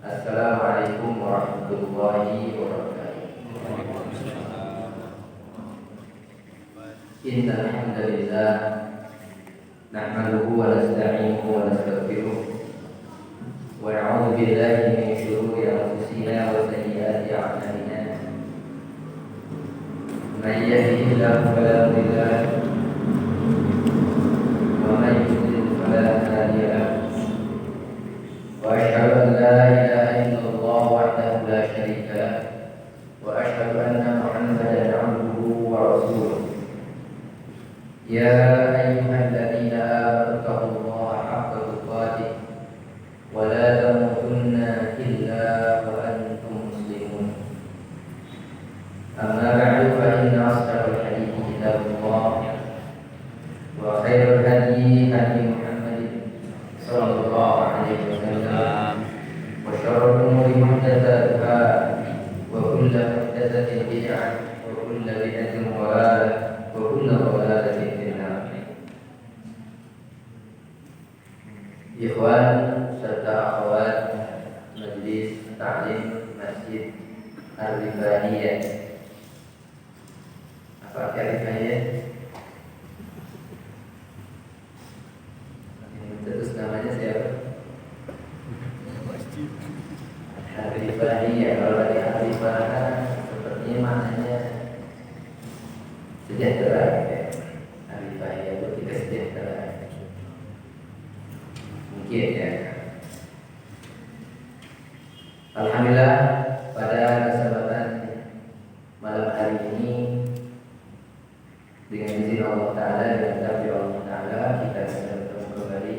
Assalamualaikum warahmatullahi wabarakatuh. Innal hamdalillah nahmaduhu wa nasta'inuhu wa nastaghfiruh wa na'udzu billahi min shururi anfusina wa sayyiati a'malina. Man yahdihillahu fala mudilla lahu wa man yudlil fala hadiya lahu. Wa asyhadu an la ilaha illallah wahdahu la syarika lahu wa asyhadu anna Muhammadan 'abduhu wa rasuluh. Ya ayyuhalladzina amanu taqullaha haqqa tuqatih wa la tamutunna illa wa antum muslimun. Amma ba'du fa inna asdaqal hadithi kitabullah wa khairul hadyi hadyi Muhammadin sallallahu alaihi wasallam wa syarrul umuri muhdatsatuha wa kullu muhdatsatin bid'ah wa kullu bid'atin dhalalah wa kullu dhalalatin fin nar. Ikhwan serta akhwat Majlis Ta'lim Masjid Ar-Rifaniyah. Apa Ar-Rifaniyah? Terus namanya siapa? Ar-Rifaniyah. Kalau dari Ar-Rifanah sepertinya maknanya sejahtera. Ar-Rifaniyah itu kita sejahtera. Mungkin ya. Alhamdulillah pada kesempatan malam hari ini dengan izin Allah Ta'ala dan takdir Allah Ta'ala kita bisa bertemu kembali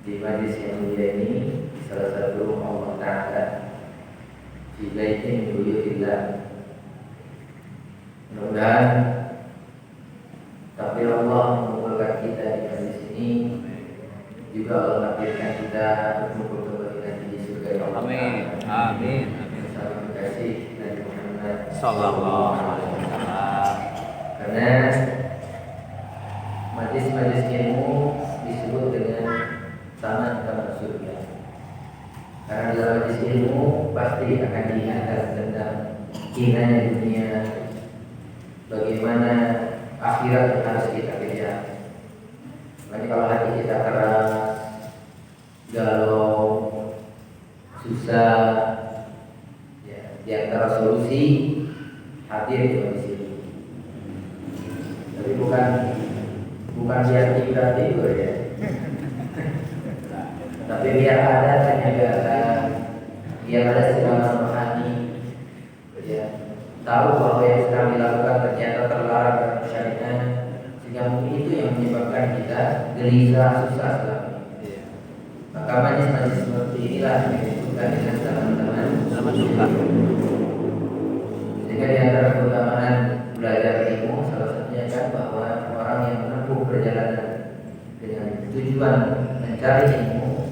di majlis yang mulia ini, di salah satu rumah Allah Ta'ala di baitin min buyutillah. Mudah-mudahan takdir Allah mengumpulkan kita di majlis ini, juga Allah takdirkan kita berkumpul kembali nanti di surga Allah Ta'ala. Amin. Amin. Salam kasih Nabi Muhammad Sallallahu alaihi wasallam. Karena majlis-majlis ilmu disebut dengan taman-taman surga. Karena dalam majlis ilmu pasti akan diangkat tentang hinanya dunia, bagaimana akhirat yang harus kita kejar. Makanya kalau hati kita keras, galau, susah, ya, di antara solusi hadir di majlis ilmu. Tapi bukan biar kita tidur ya. Tapi biar ada penyegaran, biar ada segala rohani, ya. Tahu bahwa yang sedang dilakukan ternyata terlarang dalam syariat, sehingga mungkin itu yang menyebabkan kita gelisah, susah selama ini. Maka majlis-majlis seperti inilah yang disebutkan dengan teman-teman suka. Sehingga di antara keutamaan belajar ilmu salah satunya kan bahwa orang yang menempuh perjalanan dengan tujuan mencari ilmu,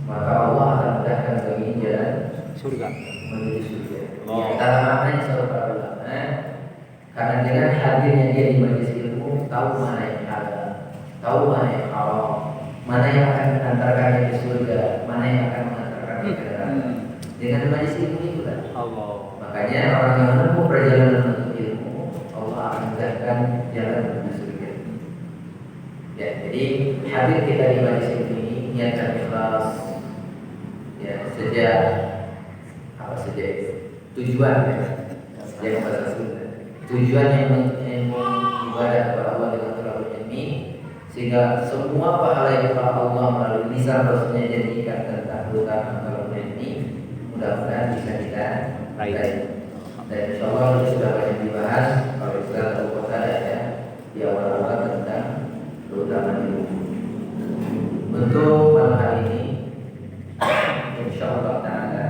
maka Allah akan mudahkan bagi jalan Surga. menuju surga. Di Allah. antara maknanya seorang para ulama, karena dengan hadirnya dia di majelis ilmu, tahu mana yang halal, tahu mana yang haram, mana yang akan mengantarkannya ke surga, mana yang akan mengantarkannya ke neraka. Dengan majelis ilmu itulah. Allah. Makanya orang yang menempuh perjalanan menuntut ilmu, Allah akan mudahkan jalan menuju surga. Ya, jadi hadir kita di majelis ilmu ini niatkan ikhlas. Ya, sejak apa saja tujuan yang bahasa Sunda. Tujuan yang ibadah kepada Allah dengan terlalu ilmi, sehingga semua pahala yang telah Allah melalui lisan Rasulnya jadikan tentang keutamaan terlalu ilmi, mudah-mudahan bisa kita raih. Dan insyaallah itu sudah banyak dibahas oleh Ustaz Abu Bakar ya di awal-awal tentang keutamaan ilmu. Untuk malam hari ini insyaallah ta'ala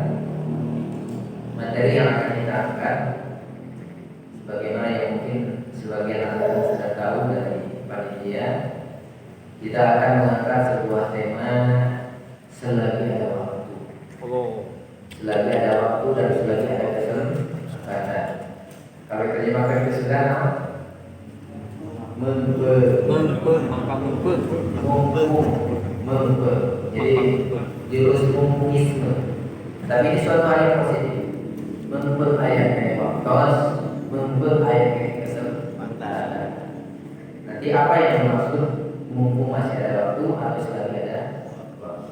materi yang akan kita angkat, sebagaimana yang mungkin sebagian anda sudah tahu dari panitia, kita akan mengangkat sebuah tema selagi ada waktu. Selagi ada waktu dan selagi ada kesempatan. Kalau terjemahkan ke Sunda, mumpung. Jadi jurus mumpuisme. Tapi ini suatu hal yang positif. Memperayaan waktu, memperayaan kesempatan. Nanti apa yang dimaksud mumpung masih ada waktu, harus sekali ada waktu.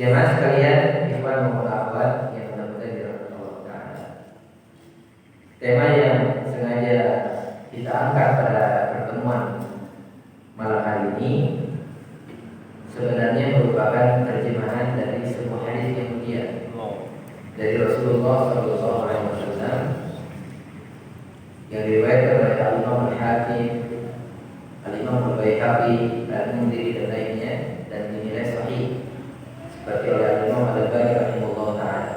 Jemaah sekalian, ikhwan maupun akhwat yang mudah-mudahan dirahmati Allah Ta'ala. Tema yang sengaja kita angkat pada pertemuan malam hari ini sebenarnya merupakan terjemahan dari sebuah hadis yang mulia dari Rasulullah SAW yang diriwayatkan oleh Al-Imam Al-Hakim, Al-Imam Al-Baihaqi, Al-Mundhiri dan lainnya, dan dinilai sahih seperti oleh Al-Imam Al-Albani rahimahullah ta'ala.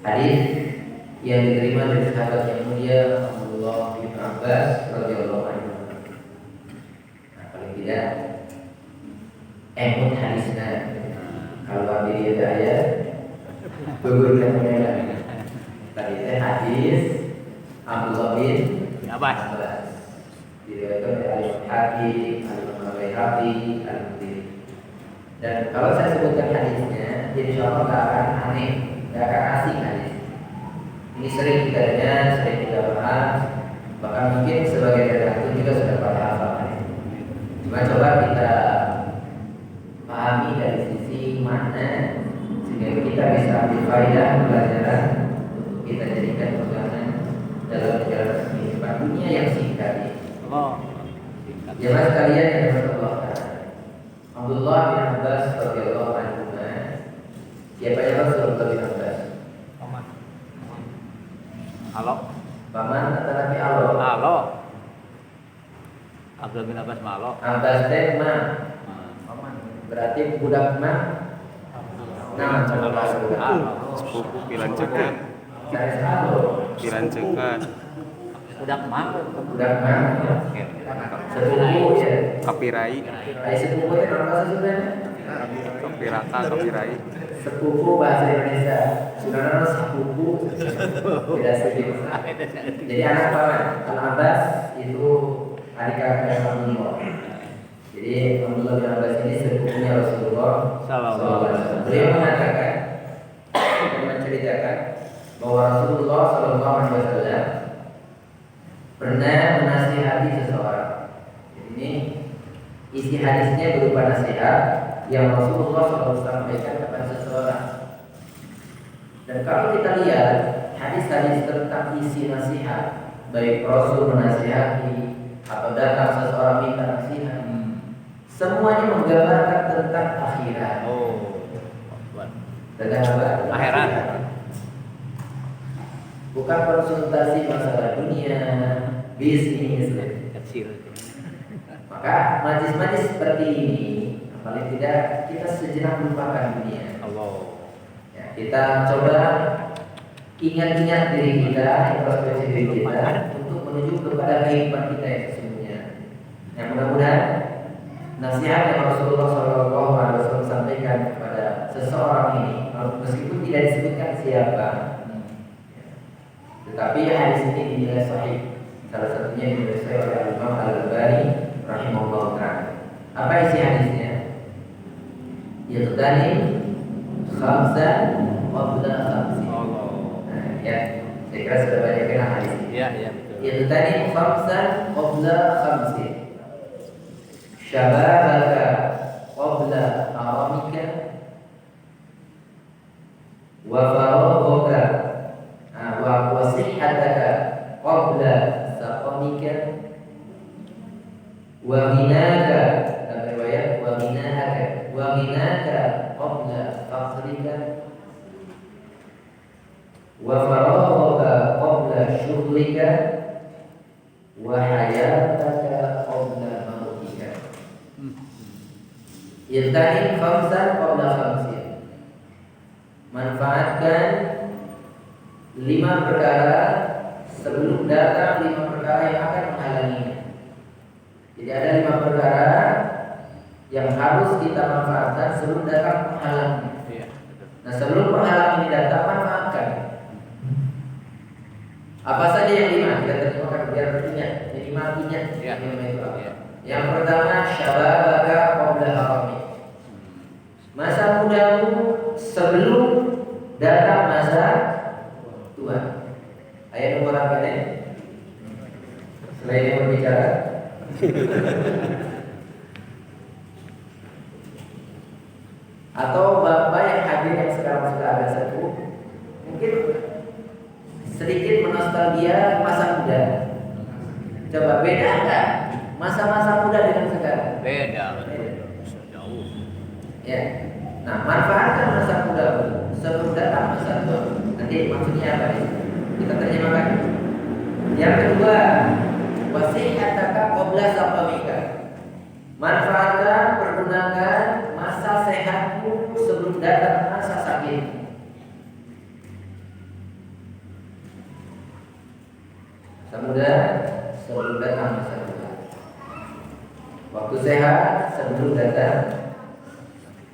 Hadis yang diterima dari sahabat yang mulia Abdullah bin Abbas radhiyallahu anhu. Nah, paling tidak emut hadisnya kalau ambil dia ya beberapa mengenai tadi hadis Abdullah bin Abbas diriwayatkan oleh Al-Hakim, Al-Baihaqi, Al-Mundhiri. Dan kalau saya sebutkan hadisnya, jadi insya Allah nggak akan aneh, nggak akan asing hadis. Ini sering kita dengar, sering kita bahas, bahkan mungkin sebagai dari itu juga sudah pada hafal. Cuma coba kita pahami dari sisi makna sehingga kita bisa ambil faedah pelajaran untuk kita jadikan pegangan dalam perjalanan kehidupan dunia yang singkat ini. Jemaah sekalian yang dirahmati Abdullah bin Abbas radhiyallahu anhu. Siapa yang Rasulullah bin Abbas? Paman. Halo. Paman atau lagi alo? Halo. Abdullah bin Abbas malo. Abbas teh ma. Berarti budak ma. Nah, sepupu pilancekan. Saya alo. Pilancekan. Budak mah. Budak ma. Sepupu ya. Kapirai. Ai sepupu teh apa sebenarnya? Kapiraka, kapirai. Sepupu bahasa Indonesia. Sebenarnya sepupu tidak sedikit. Jadi anak paman Al-Abbas itu adik kakak Abdullah. Jadi Abdullah bin Abbas ini sepupunya Rasulullah SAW. Beliau mengatakan dan menceritakan bahwa Rasulullah SAW pernah menasihati seseorang. Jadi ini isi hadisnya berupa nasihat yang Rasulullah SAW sampaikan kepada seseorang. Dan kalau kita lihat hadis-hadis tentang isi nasihat, baik Rasul menasihati atau datang seseorang minta nasihat, semuanya menggambarkan tentang akhirat. Tentang apa? Akhirat. Bukan konsultasi masalah dunia, bisnis. Kecil. Maka majlis-majlis seperti ini, paling tidak kita sejenak melupakan dunia. Allah. Ya, kita coba ingat-ingat diri kita, introspeksi diri kita untuk menuju kepada kehidupan kita yang sesungguhnya. Yang mudah-mudahan nasihat yang Rasulullah SAW sampaikan kepada seseorang ini, meskipun tidak disebutkan siapa, tetapi hadis ini dinilai sahih. Salah satunya dinilai sahih oleh Imam Al-Albani rahimahullah ta'ala. Apa isi hadisnya? Yaitu tadi khamsan qabla khamsin. Nah, ya, saya kira sudah banyak kenal hadis ini. Iya, iya betul. Yaitu tadi khamsan qabla khamsin. Syababaka qabla haramika wa faraghaka wa sihhataka qabla saqamika wa ghinaka, dalam riwayat wa ghinaka qabla faqrika wa faraghaka qabla syughlika wa hayataka qabla mautika. Irtanim khamsan qabla khamsin. Manfaatkan 5 perkara sebelum datang 5 perkara yang akan menghalanginya. Jadi ada 5 perkara yang harus kita manfaatkan sebelum datang penghalangnya. Nah, sebelum penghalang ini datang, manfaatkan. Apa saja yang 5? Kita terjemahkan biar ingat. Jadi ingat. Yang pertama, syababaka qabla haramik. Masa mudamu sebelum datang masa tua. Ayat nomor berapa ini? Selain yang berbicara. Atau bapak yang hadir yang sekarang sudah agak sepuh, mungkin sedikit menostalgia masa muda. Coba beda enggak masa-masa muda dengan sekarang? Beda. Jauh. Ya. Nah, manfaatkan masa muda sebelum datang masa tua. Nanti maksudnya apa nih? Kita terjemahkan. Yang kedua, wasihataka qabla saqamika. Manfaatkan, pergunakan masa sehatmu sebelum datang masa sakit. Masa muda sebelum datang masa tua. Waktu sehat sebelum datang.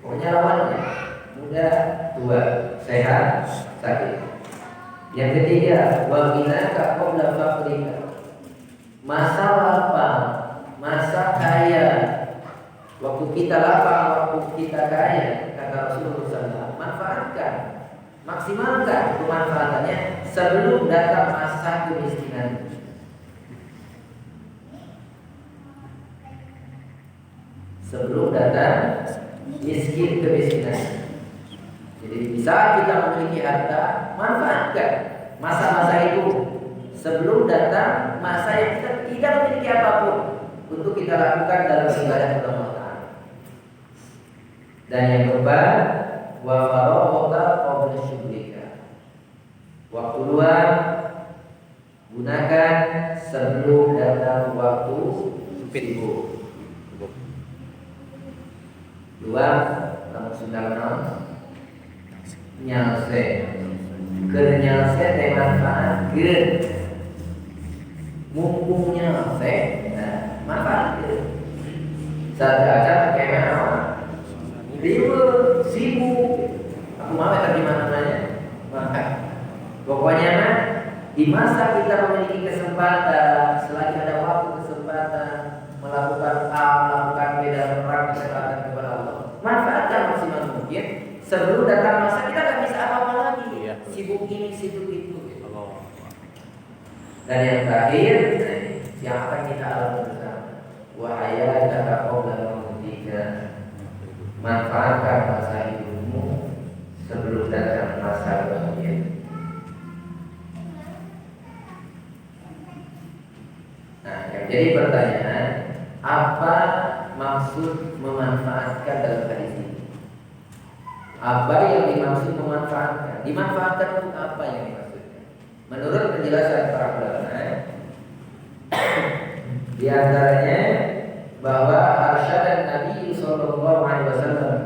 Pokoknya lawannya muda, tua, sehat, sakit. Yang ketiga, waqinaka qabla faqrika. Masa lapang, masa kaya. Waktu kita lapang, waktu kita kaya, kata Rasulullah SAW, manfaatkan, maksimalkan pemanfaatannya sebelum datang masa kemiskinan. Sebelum datang miskin kemiskinan. Jadi bisa kita memiliki harta, manfaatkan masa-masa itu sebelum datang masa yang kita tidak memiliki apapun untuk kita lakukan dalam ibadah kepada Allah. Dan yang keempat, wa faragha qabla syughlika. Waktu luang gunakan sebelum datang waktu sibuk. Luang kamu sudah kenal nyalse kernyalse teh manfaat ke mumpung nyalse manfaat ke saat acara kayak apa ribut sibuk aku mau terjemah namanya maka pokoknya di masa kita memiliki kesempatan selagi ada waktu kesempatan melakukan beda perang kesempatan kepada Allah manfaatkan maksimal mungkin sebelum datang masa kita nggak bisa apa-apa lagi sibuk ini sibuk itu dan yang terakhir yang akan kita alami bersama wahaya kata qabla mautika manfaatkan masa hidupmu sebelum datang masa bahagia. Nah, yang jadi pertanyaan apa maksud memanfaatkan dalam hadis ini? Apa yang dimaksud memanfaatkan? Dimanfaatkan untuk apa yang dimaksudkan? Menurut penjelasan para ulama, di antaranya bahwa arsyad Nabi sallallahu alaihi wasallam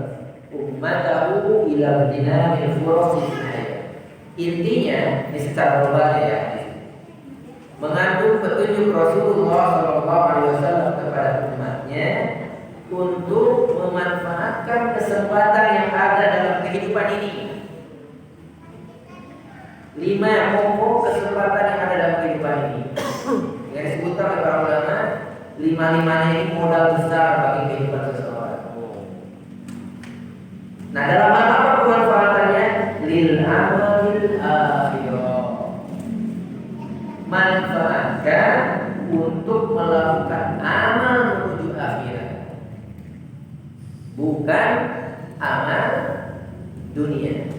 ummatahu ila dinamil furasi hayat. Intinya, ini secara global ya, mengandung petunjuk Rasulullah sallallahu alaihi wasallam kepada umatnya untuk memanfaatkan kesempatan yang ada dalam kehidupan ini. 5 pokok kesempatan yang ada dalam kehidupan ini. Yang disebutkan oleh para ulama, 5-5-nya ini modal besar bagi kehidupan seseorang. Nah, dalam hal apa pemanfaatannya? Lil amalil akhirah. Manfaatkan untuk melakukan amal menuju akhirat. Bukan amal dunia.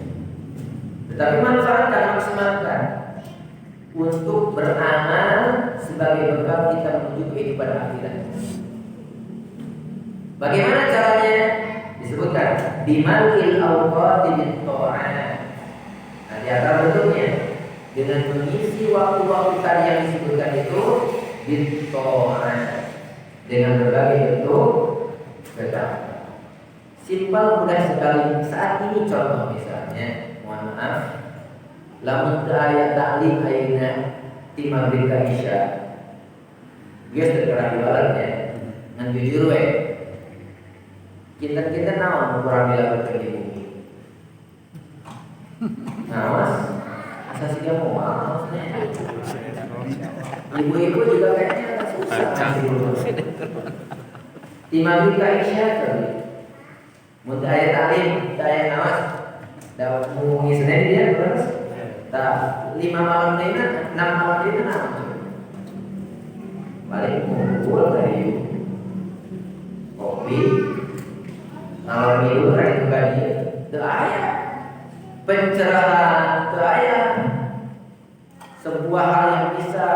Tetapi manfaatkan, maksimalkan untuk beramal sebagai bekal kita menuju kehidupan akhirat. Bagaimana caranya? Disebutkan bimalil awqati bit ta'at. Nah, di antara bentuknya dengan mengisi waktu-waktu tadi yang disebutkan itu bit ta'at dengan berbagai bentuk ketaatan. Simpel mudah sekali. Saat ini contoh misalnya, mohon maaf, lamun ayat taklim ayeuna ti maghrib ka isya. Geus teu kerah jualan ya. Ngan jujur we. Kita naon kurang bilang ke bumi. Nah, Mas, asa sih kamu maksudnya. Ibu-ibu juga kayaknya susah. Ti maghrib ka isya kali. Mun aya talim, aya nawas. Da mung Senin dia terus. Da 5 malam deuna, 6 malam deuna naon. Balik ngumpul dari kopi. Ngalor ngidul ka ditu ka dieu. Teu aya pencerahan, teu aya sebuah hal yang bisa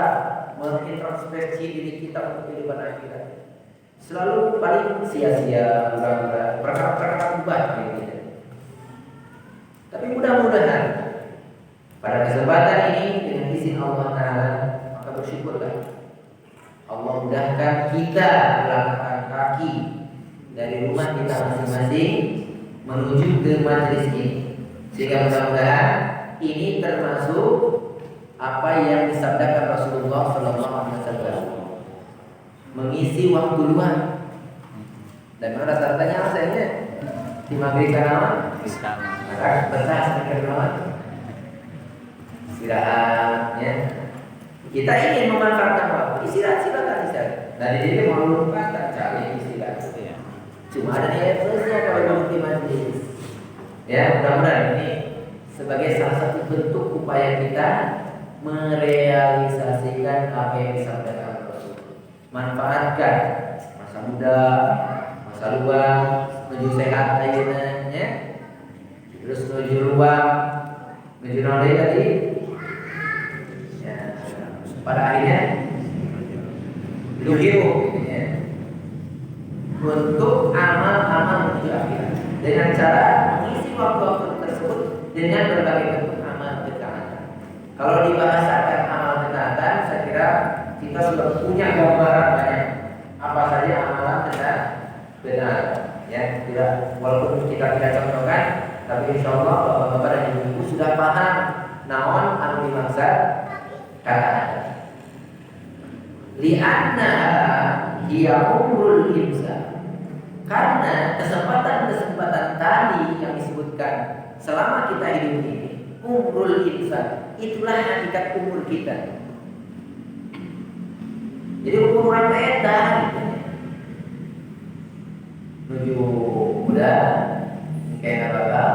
mengintrospeksi diri kita untuk kehidupan akhirat. Selalu paling sia-sia, pura-pura, perkara-perkara ubah gitu. Tapi mudah-mudahan pada kesempatan ini dengan izin Allah Ta'ala, maka bersyukurlah Allah mudahkan kita melangkahkan kaki dari rumah kita masing-masing menuju ke majelis ini, sehingga mudah-mudahan ini termasuk apa yang disabdakan Rasulullah SAW, mengisi waktu luang. Dan mana rata-ratanya asalnya di maghrib karena maka betah sedikit lawan istirahatnya. Kita ingin memanfaatkan waktu istirahat, silakan istirahat. Dari diri mau lupa tak cari istirahat. Cuma ada nilai plusnya kalau duduk di majelis. Ya, mudah-mudahan ini sebagai salah satu bentuk upaya kita merealisasikan apa yang disampaikan Rasul. Manfaatkan masa muda, masa luang, menuju sehat ayeuna nya. Terus menuju ruang, menuju nolai tadi. Ya, pada akhirnya hidup gitu ya. Untuk amal-amal menuju akhirat dengan cara mengisi waktu-waktu tersebut dengan berbagai bentuk amal ketaatan. Kalau dibahasakan amal ketaatan, saya kira kita sudah punya gambaran banyak apa saja amalan benar. Ya, tidak, walaupun kita tidak contohkan, tapi insya Allah bapak-bapak dan ibu-ibu sudah paham naon anu dimaksud kata. Li'anna hiya umrul insan. Karena kesempatan-kesempatan tadi yang disebutkan selama kita hidup ini, umrul insan, itulah hakikat umur kita. Jadi umur apa eta gitu. Menuju muda, kayak bakal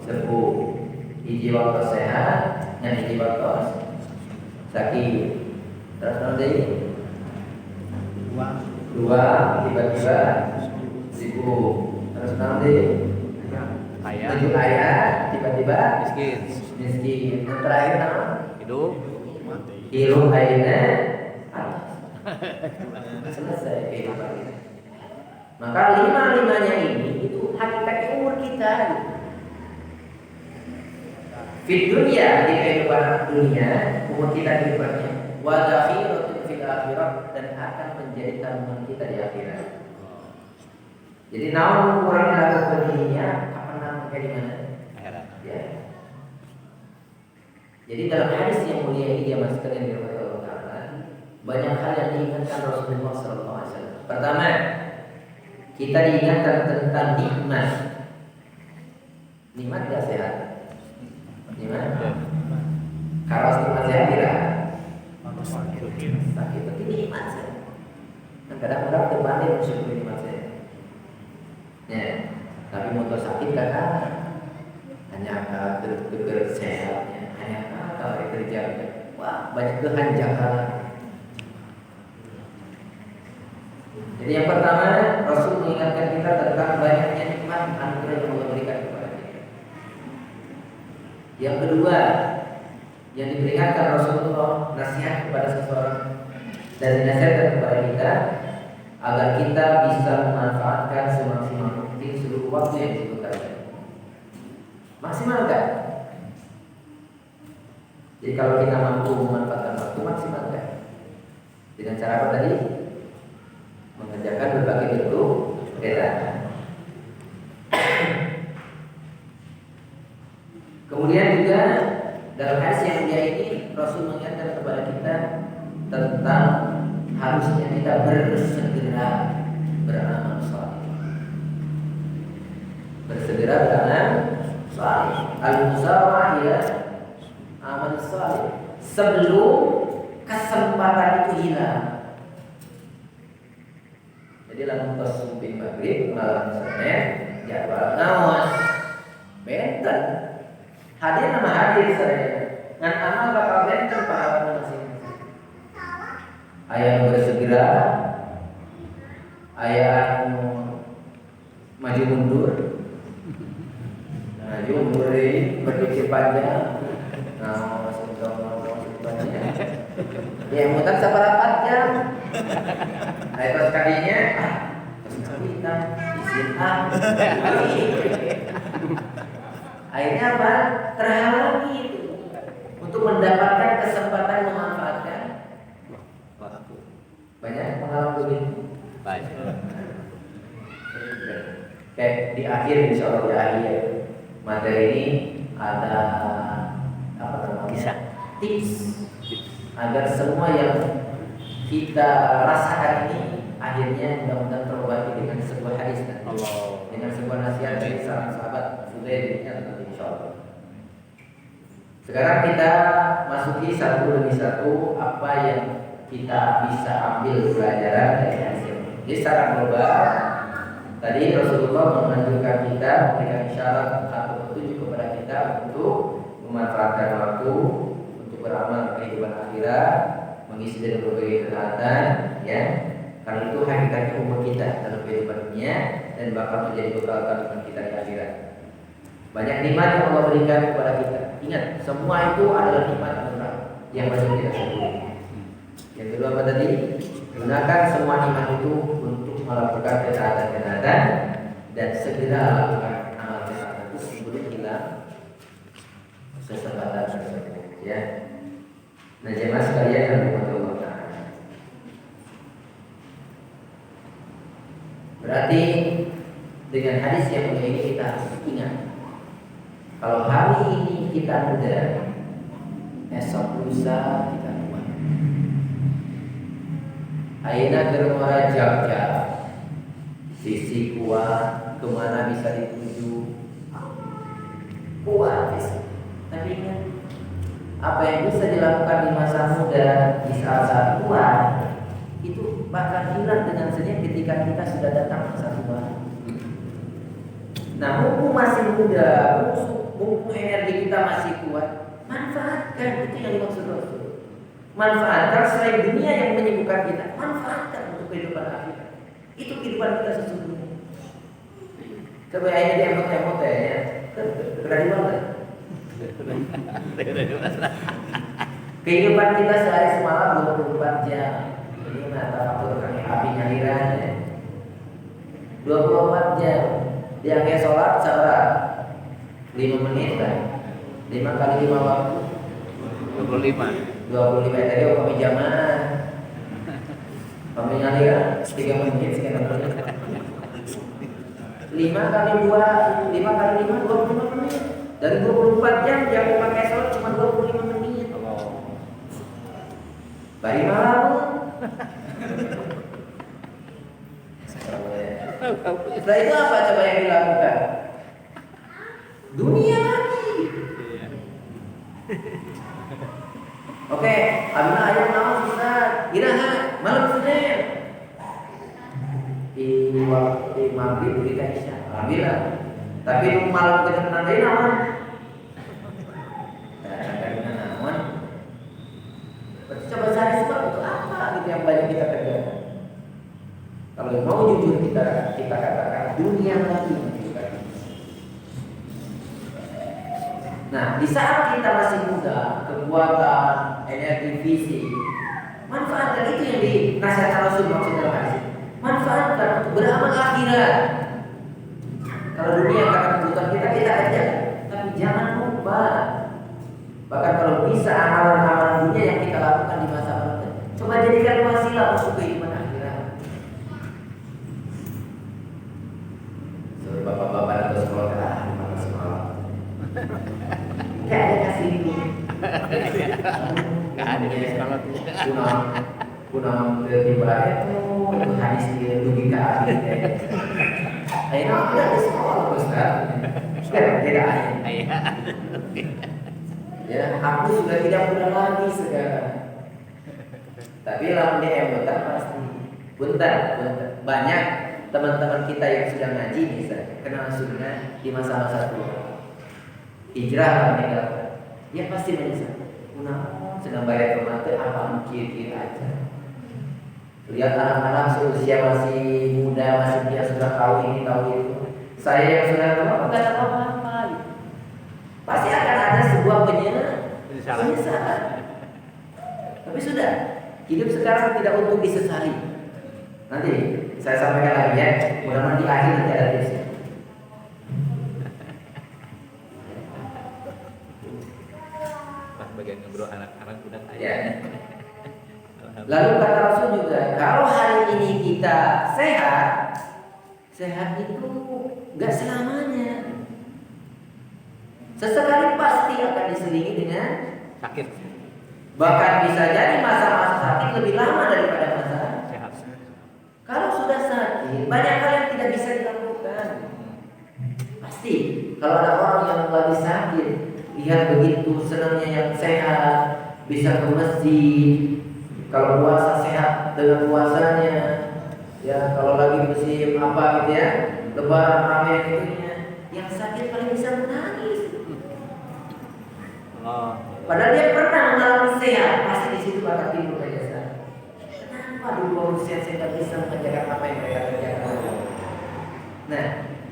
sepuh, hiji waktu sehat, dan hiji waktu sakit. Terus nanti dua tiba-tiba sibuk. Terus nanti tujuh ayat tiba-tiba miskin. Terakhir nama hidup akhirnya selesai kehidupan kita. Maka lima-limanya ini itu hakikat umur kita. Di dunia, di kehidupan dunia, umur kita di depannya. Wa dakhiratun fil akhirah, dan akan menjadi tanggungan kita di akhirat. Jadi naon kurang lakukan dirinya, kapan nanti di mana? Akhirat. Ya. Jadi dalam hadis yang mulia ini dia sekalian dirahmati Allah Taala, banyak hal yang diingatkan Rasulullah SAW. Pertama, kita diingatkan tentang nikmat. Nikmat gak sehat? Nikmat? Kalau nikmat sehat tidak? Sakit tapi nikmat sehat. Dan kadang-kadang terbalik bersyukur nikmat sehat. Ya, tapi motor sakit kakak hanya keker sehatnya, hanya kalau kerja. Wah, banyak kehanjakan. Jadi yang pertama, Rasul mengingatkan kita tentang banyaknya nikmat anugerah yang Allah berikan kepada kita. Yang kedua, yang diperingatkan Rasulullah, nasihat kepada seseorang dan dinasihatkan kepada kita agar kita bisa memanfaatkan semaksimal mungkin seluruh waktu yang disebutkan. Maksimalkan. Jadi kalau kita mampu memanfaatkan waktu, maksimalkan. Dengan cara apa tadi? Mengerjakan berbagai bentuk kegiatan. Kemudian juga dalam hadis yang mulia ini Rasul mengingatkan kepada kita tentang harusnya kita bersegera beramal saleh. Bersegera beramal saleh. Al-musawah ila amal saleh. Sebelum kesempatan itu hilang. Jadi lamun pas subuh maghrib malam Senin jadwal naon benten hadir nama hadir saya ngan amal bakal benten pahala masing-masing aya nu bersegera aya anu maju mundur maju mundur berpikir panjang nah masih panjang ya mutar sabarapat jam terus kadinya kita isin akhirnya apa? Terhalangi itu untuk mendapatkan kesempatan memanfaatkan waktu. Banyak pengalaman begitu. Baik. Oke, di akhir insya Allah di akhir materi ini ada apa namanya? Tips agar semua yang kita rasakan ini akhirnya mudah-mudahan terobati dengan sebuah hadis dengan sebuah nasihat dari seorang sahabat Fudail nanti insyaallah. Sekarang kita masuki satu demi satu apa yang kita bisa ambil pelajaran dari hadis ini. Jadi secara global tadi Rasulullah menganjurkan kita memberikan isyarat atau petunjuk kepada kita untuk memanfaatkan waktu untuk beramal kehidupan akhirat, mengisi dari berbagai kegiatan, ya. Karena itu hakikatnya umur kita dalam kehidupan dunia dan bakal menjadi bekal kandungan kita di akhirat. Banyak nikmat yang Allah berikan kepada kita. Ingat, semua itu adalah nikmat anugerah yang wajib kita syukuri. Yang kedua apa tadi? Gunakan semua nikmat itu untuk melakukan ketaatan-ketaatan dan segera lakukan amal ketaatan itu sebelum hilang kesempatan tersebut. Ya. Nah, jemaah sekalian yang dimuliakan Allah Ta'ala. Berarti dengan hadis yang mulia ini kita harus ingat kalau hari ini kita muda, esok lusa kita tua. Ayeuna keur jam-jam sisi kuat kemana bisa dituju kuat bisa. Tapi ingat apa yang bisa dilakukan di masa muda di saat tua itu bakal hilang dengan sendirinya ketika kita sudah datang masa tua. Nah, mumpung masih muda, mumpung energi kita masih kuat, manfaatkan. Itu yang dimaksud Rasul. Manfaatkan selain dunia yang menyibukkan kita, manfaatkan untuk kehidupan akhirat. Itu kehidupan kita sesungguhnya. Coba ini dia emot-emot ya, berani banget. Kehidupan kita sehari semalam 24 jam. Ini mata waktu kami apinya hiranya 24 jam. Dia kayak sholat sabar 5 menit kan 5 kali 5 waktu 25 tadi kami jamaah kami ngaliran 3 menit sekian menit 5 kali 2 5 kali 5 25 menit dari 24 jam dia pakai sholat cuma 25 menit bari malam. Setelah itu apa coba yang dilakukan? Dunia lagi. Oke, abna ayam naon Ustaz? Iraha malam Senin. Di waktu maghrib kita isya. Alhamdulillah. Tapi malam kita nanti naon? Naon? Coba cari sebab itu apa gitu yang banyak kita kerjakan. Kalau mau jujur kita katakan dunia lagi. Nah, di saat kita masih muda, kekuatan, energi fisik, manfaatkan itu yang dinasihatkan Rasul maksud dalam hadis. Manfaatkan untuk beramal akhirat. Kalau dunia karena kebutuhan kita kerja, tapi jangan lupa. Bahkan kalau bisa amalan-amalan dunia yang kita lakukan di masa muda, coba jadikan wasilah untuk kehidupan akhirat. Bapak-bapak atau sekolah mana semalam? Gak ada kasih itu. Gak ada di sekolah tuh. Punang tiba itu hadis dia logika ahli. Ayo udah di sekolah Ustaz. Tidak ada. Ya, aku sudah tidak muda lagi sekarang. Tapi lawan dia yang pasti. Punten banyak teman-teman kita yang sudah ngaji misalnya kenal sunnah di masa-masa tua, hijrah meninggalkan, dia pasti menyesal. Sedang bayar rumah itu apa kiri-kiri aja. Lihat anak-anak seusia masih muda, masih dia sudah tahu ini tahu itu. Saya yang sudah tua nggak tahu apa-apa. Pasti akan ada sebuah penyesalan. Tapi sudah, hidup sekarang tidak untuk disesali. Nanti saya sampaikan lagi ya. Mudah-mudahan di akhir nanti ada tipsnya. Bagian ngobrol anak-anak udah kaya. Ya. Lalu kata Rasul juga, kalau hari ini kita sehat itu nggak selamanya. Sesekali pasti akan diselingi dengan Sakit. bahkan bisa jadi masa-masa sakit lebih lama daripada masa Sehat. Kalau sudah sakit, banyak hal yang tidak bisa dilakukan. Pasti kalau ada orang yang lagi sakit, lihat begitu senangnya yang sehat, bisa ke masjid. Kalau puasa sehat dengan puasanya, ya kalau lagi musim apa gitu ya, lebaran rame itunya, yang sakit paling bisa menangis. Padahal dia pernah mengalami sehat, pasti di situ bakal timbul penyesalan. Kenapa dulu waktu sehat saya tidak bisa mengerjakan apa yang mereka kerjakan? Nah,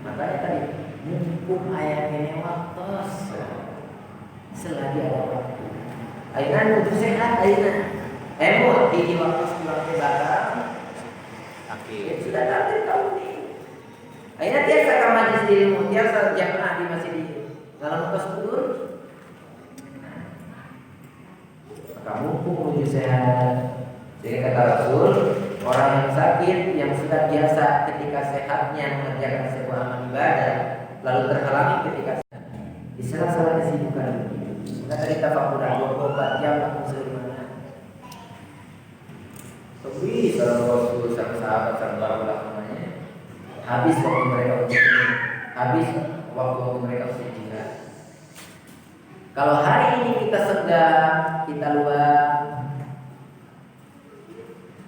makanya tadi mumpung ayat ini waktu selagi ada waktu. Aina untuk sehat, aina. Emot di waktu sebulan ke belakang. Sakit. Sudah takdir tahu nih. Aina tiasa ke majlis ilmu, tiasa jamaah di masjid ini. Dalam kos kudur. Maka mumpung menuju sehat. Sehingga kata Rasul, orang yang sakit yang sudah biasa ketika sehatnya mengerjakan sebuah amal ibadah, lalu terhalangi ketika sehat. Di sela-sela kesibukan ini. Maka tadi tafakuran 24 jam langsung selimana. Tapi kalau Rasul sama sahabat sama namanya habis waktu mereka untuk ini, habis waktu mereka untuk jihad. Kalau hari ini kita sedang, kita luang,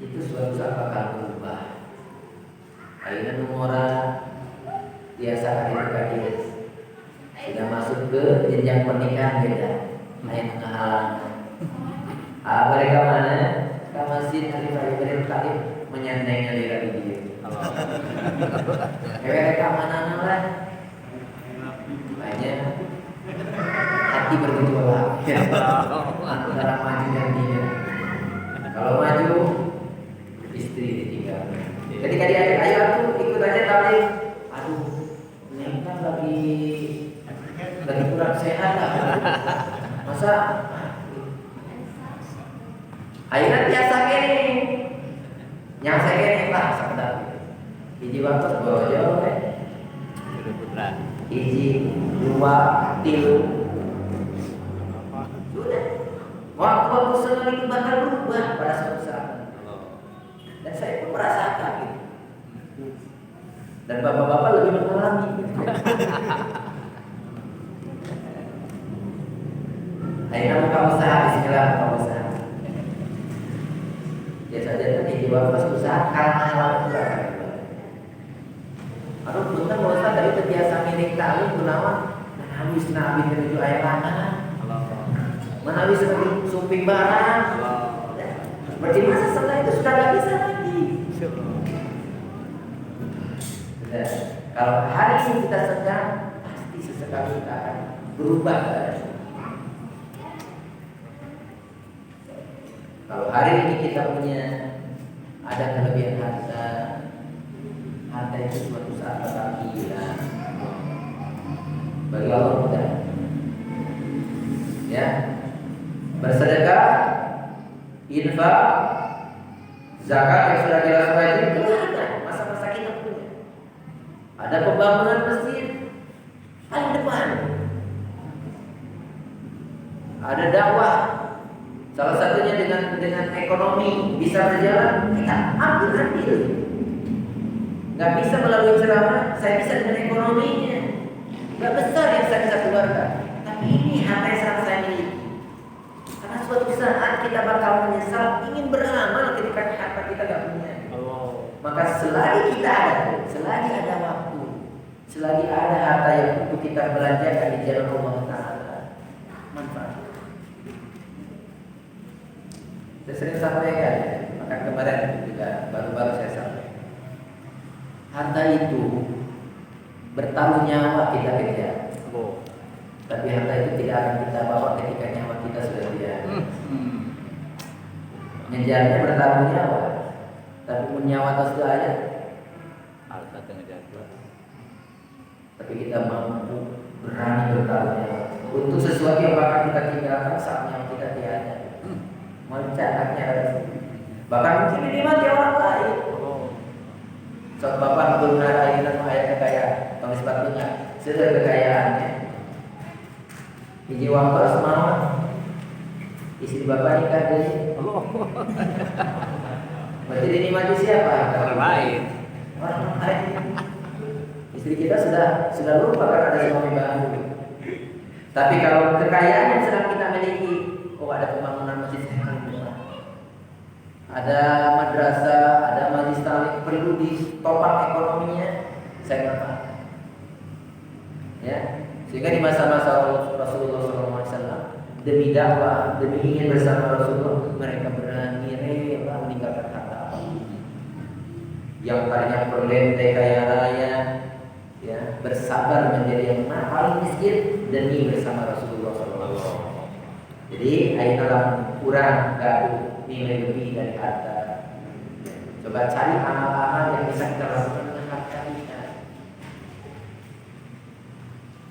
itu suatu saat bakal berubah. Akhirnya numora biasa adik-adik sudah masuk ke jenjang pernikahan beda. Ayat mereka mana? Ke masjid hari Raya Talib menyandainya di radio dia. Mereka mana lah? Banyak hati bergejolak antara maju dan tidak. Kalau maju istri ditinggal. Ketika dia ada ayo aku ikut aja Talib. Aduh, ini kan lagi kurang sehat lah. Masa akhirnya biasa gini yang saya gini lah sekedar hiji waktu bojo Sudah putra. hiji dua tilu sudah waktu senang itu bakal berubah pada suatu saat dan saya pun merasakan gitu. Dan bapak-bapak lebih mengalami gitu. Akhirnya buka usaha, bismillah buka usaha. Biasa-biasa di jiwa pas usaha kalah kurang. Aduh, punten Ustaz dari terbiasa milik tali gunawan habis nabi menuju air lana. Menawi seperti suping barang. Berarti masa setelah itu sudah tidak bisa lagi. Sudah. Kalau hari ini kita sedang, pasti sesekali kita akan berubah keadaan. Kalau hari ini kita punya ada kelebihan harta itu suatu saat bakal hilang. Bagi Allah mudah. Ya, bersedekah, infak, zakat yang sudah jelas wajib itu ada masa-masa kita punya. Ada pembangunan masjid paling depan. Ada dakwah. Salah satunya dengan ekonomi bisa berjalan, kita ambil. Nggak bisa melalui ceramah, saya bisa dengan ekonominya. Nggak besar yang saya bisa keluarkan, tapi ini harta yang saya miliki. Karena suatu saat kita bakal menyesal ingin beramal ketika harta kita nggak punya. Maka selagi kita ada, selagi ada waktu, selagi ada harta yang untuk kita belanjakan di jalan Allah Ta'ala, manfaat. Saya sering sampaikan, maka kemarin juga baru-baru saya sampaikan. Harta itu bertaruh nyawa kita kejar. Oh. Tapi harta itu tidak akan kita bawa ketika nyawa kita sudah tidak. Ngejarnya bertaruh nyawa, tapi nyawa atau sudah ada. Harta ngejar. Tapi kita mampu berani bertaruh nyawa untuk sesuatu yang bakal kita tinggalkan saat nyawa kita tiada. Mencanaknya bahkan mungkin ini mati orang lain. Saat bapak benar ayat kekayaan, bang sepatunya sudah kekayaannya. Hiji waktu semalam istri bapak nikah jadi. Berarti dinikmati siapa? Orang lain. Orang lain. Istri kita sudah lupa karena ada suami baru. Tapi kalau kekayaan yang sedang kita miliki, ada pembangunan masjid ada madrasah, ada majlis taklim perlu ditopang ekonominya, saya kata. Ya, sehingga di masa-masa Rasulullah SAW demi dakwah, demi ingin bersama Rasulullah, mereka berani rela meninggalkan harta apa. Yang tadinya perlente kaya raya, ya bersabar menjadi yang paling miskin demi bersama Rasulullah SAW. Jadi ayolah kurang gaduh nilai lebih dari harta. Coba cari amal-amal yang bisa kita lakukan dengan harta kita.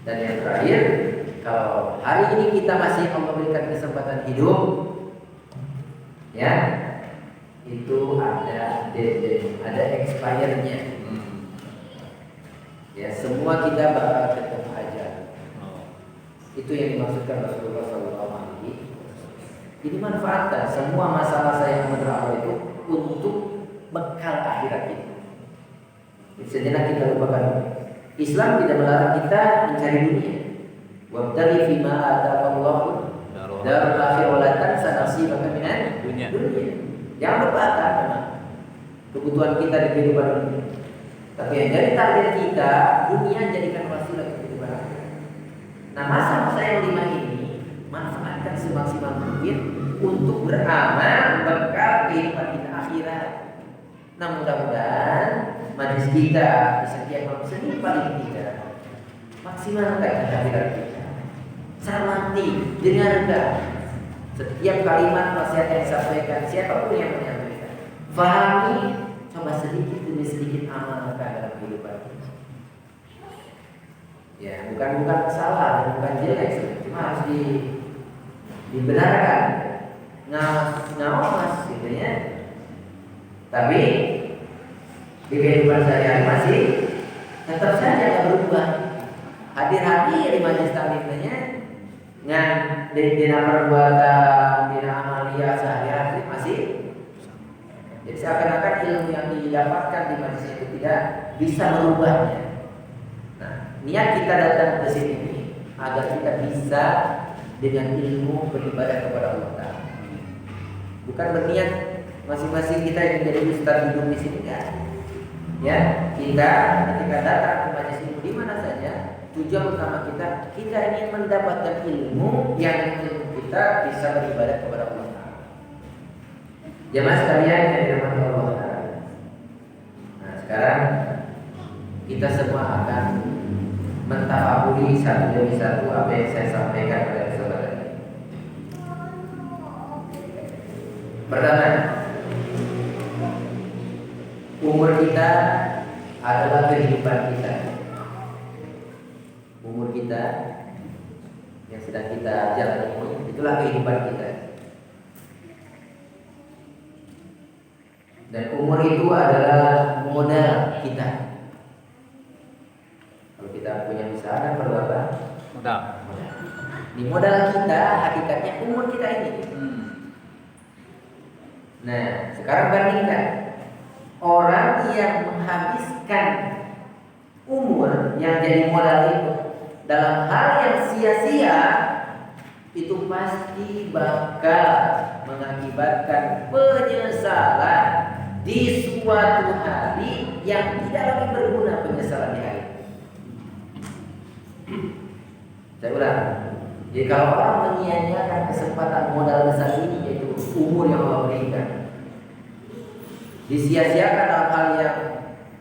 Dan yang terakhir, kalau hari ini kita masih Allah berikan kesempatan hidup, ya itu ada deadline, ada expirednya. Ya semua kita bakal ketemu ajal. Itu yang dimaksudkan Rasulullah SAW. Jadi manfaatkan semua masa-masa yang menerima itu untuk bekal akhirat kita. Sejenak kita lupakan. Islam tidak melarang kita mencari dunia. Wabtaghi fima ataqallahu darul akhirah wa la tansa nasibaka minan dunya. Jangan lupakan memang kebutuhan kita di kehidupan dunia. Tapi yang jadi target kita dunia jadikan wasilah kehidupan akhirat. Nah masa-masa yang 5 ini manfaatkan semaksimal mungkin untuk beramal bekal kehidupan kita akhirat. Nah mudah-mudahan majlis kita di setiap malam Senin paling tidak maksimalkan akhirat kita. Cermati, dengarkan setiap kalimat nasihat yang disampaikan siapapun yang menyampaikan. Fahami, coba sedikit demi sedikit amalkan dalam kehidupan kita. Ya, bukan salah dan bukan jelek, cuma harus dibenarkan, ngawas gitu ya. Tapi di kehidupan sehari-hari masih tetap saja nggak berubah. Hadir-hadir di majelis taklimnya, ngan dina perbuatan, dina amalia sehari-hari masih. Jadi seakan-akan ilmu yang didapatkan di majelis itu tidak bisa merubahnya. Niat kita datang ke sini agar kita bisa dengan ilmu beribadah kepada Allah Ta'ala. Bukan berniat masing-masing kita yang menjadi ustaz hidup di sini kan. Ya, kita ketika datang ke majelis ilmu di mana saja, tujuan utama kita ingin mendapatkan ilmu yang kita bisa beribadah kepada Allah Ta'ala. Jemaah sekalian yang dirahmati Allah Ta'ala. Nah, sekarang kita semua akan mentafakuri satu demi satu apa yang saya sampaikan kepada saudara ini. Pertama, umur kita adalah kehidupan kita. Umur kita yang sedang kita jalani ini, itulah kehidupan kita. Dan umur itu adalah modal kita. Kalau kita punya usaha kan perlu apa? Modal. Di modal kita hakikatnya umur kita ini. Nah, sekarang bandingkan orang yang menghabiskan umur yang jadi modal itu dalam hal yang sia-sia, itu pasti bakal mengakibatkan penyesalan di suatu hari yang tidak lagi berguna penyesalan di hari. Saya ulang. Jadi kalau orang menyia-nyiakan kesempatan modal besar ini, yaitu umur yang Allah berikan, disia-siakan dalam hal yang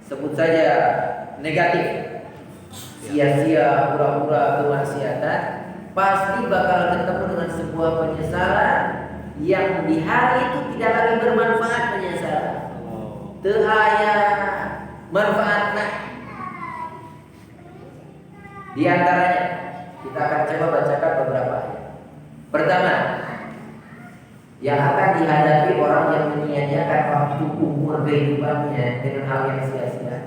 sebut saja negatif, sia-sia, pura-pura kemaksiatan, pasti bakal ketemu dengan sebuah penyesalan yang di hari itu tidak lagi bermanfaat penyesalan. Teu aya manfaatna. Di antaranya kita akan coba bacakan beberapa ayat. Pertama, yang akan dihadapi orang yang menyia-nyiakan waktu umur kehidupannya dengan hal yang sia-sia,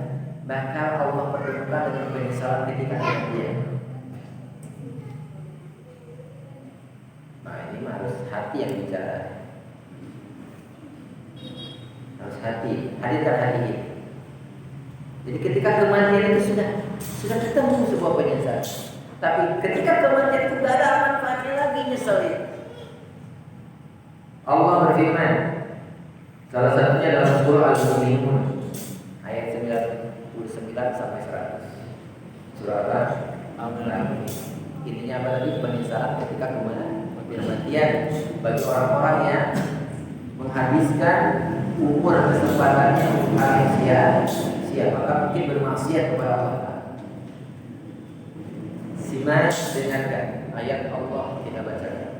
bakal Allah pertemukan dengan penyesalan ketika kematian. Nah, ini harus hati yang bicara. Harus hati, hadirkan hati. Jadi ketika kematian itu sudah ketemu sebuah penyesalan. Tapi ketika kematian itu tidak ada manfaatnya lagi, nyeselin. Allah berfirman, salah satunya dalam surah Al-Mu'minun ayat 99 sampai 100. Surah apa? Al-Mu'minun. Intinya apa tadi? Penyesalan ketika kematian bagi orang-orang yang menghabiskan umur kesempatannya untuk hal yang sia-sia, maka mungkin bermaksiat kepada Allah. Simak, dengarkan ayat Allah kita bacakan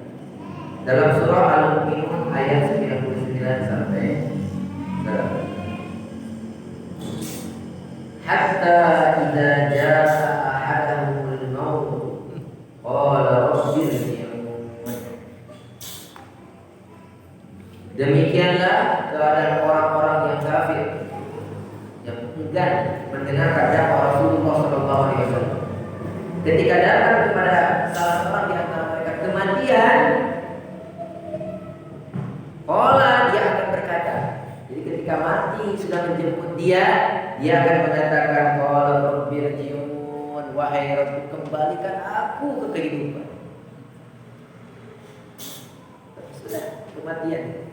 dalam surah Al-Mu'minun ayat 99 sampai 100. Hatta idza jaa ahadahumul maut qala rabbi irji'un. Demikianlah keadaan orang-orang yang kafir yang enggan mendengarkan dakwah Rasulullah sallallahu alaihi wasallam. Ketika datang kepada salah seorang di antara mereka kematian, dia akan berkata. Jadi ketika mati sudah menjemput dia akan mengatakan qala rabbi irji'un, wahai Rabb, kembalikan aku ke kehidupan. Sudah kematian.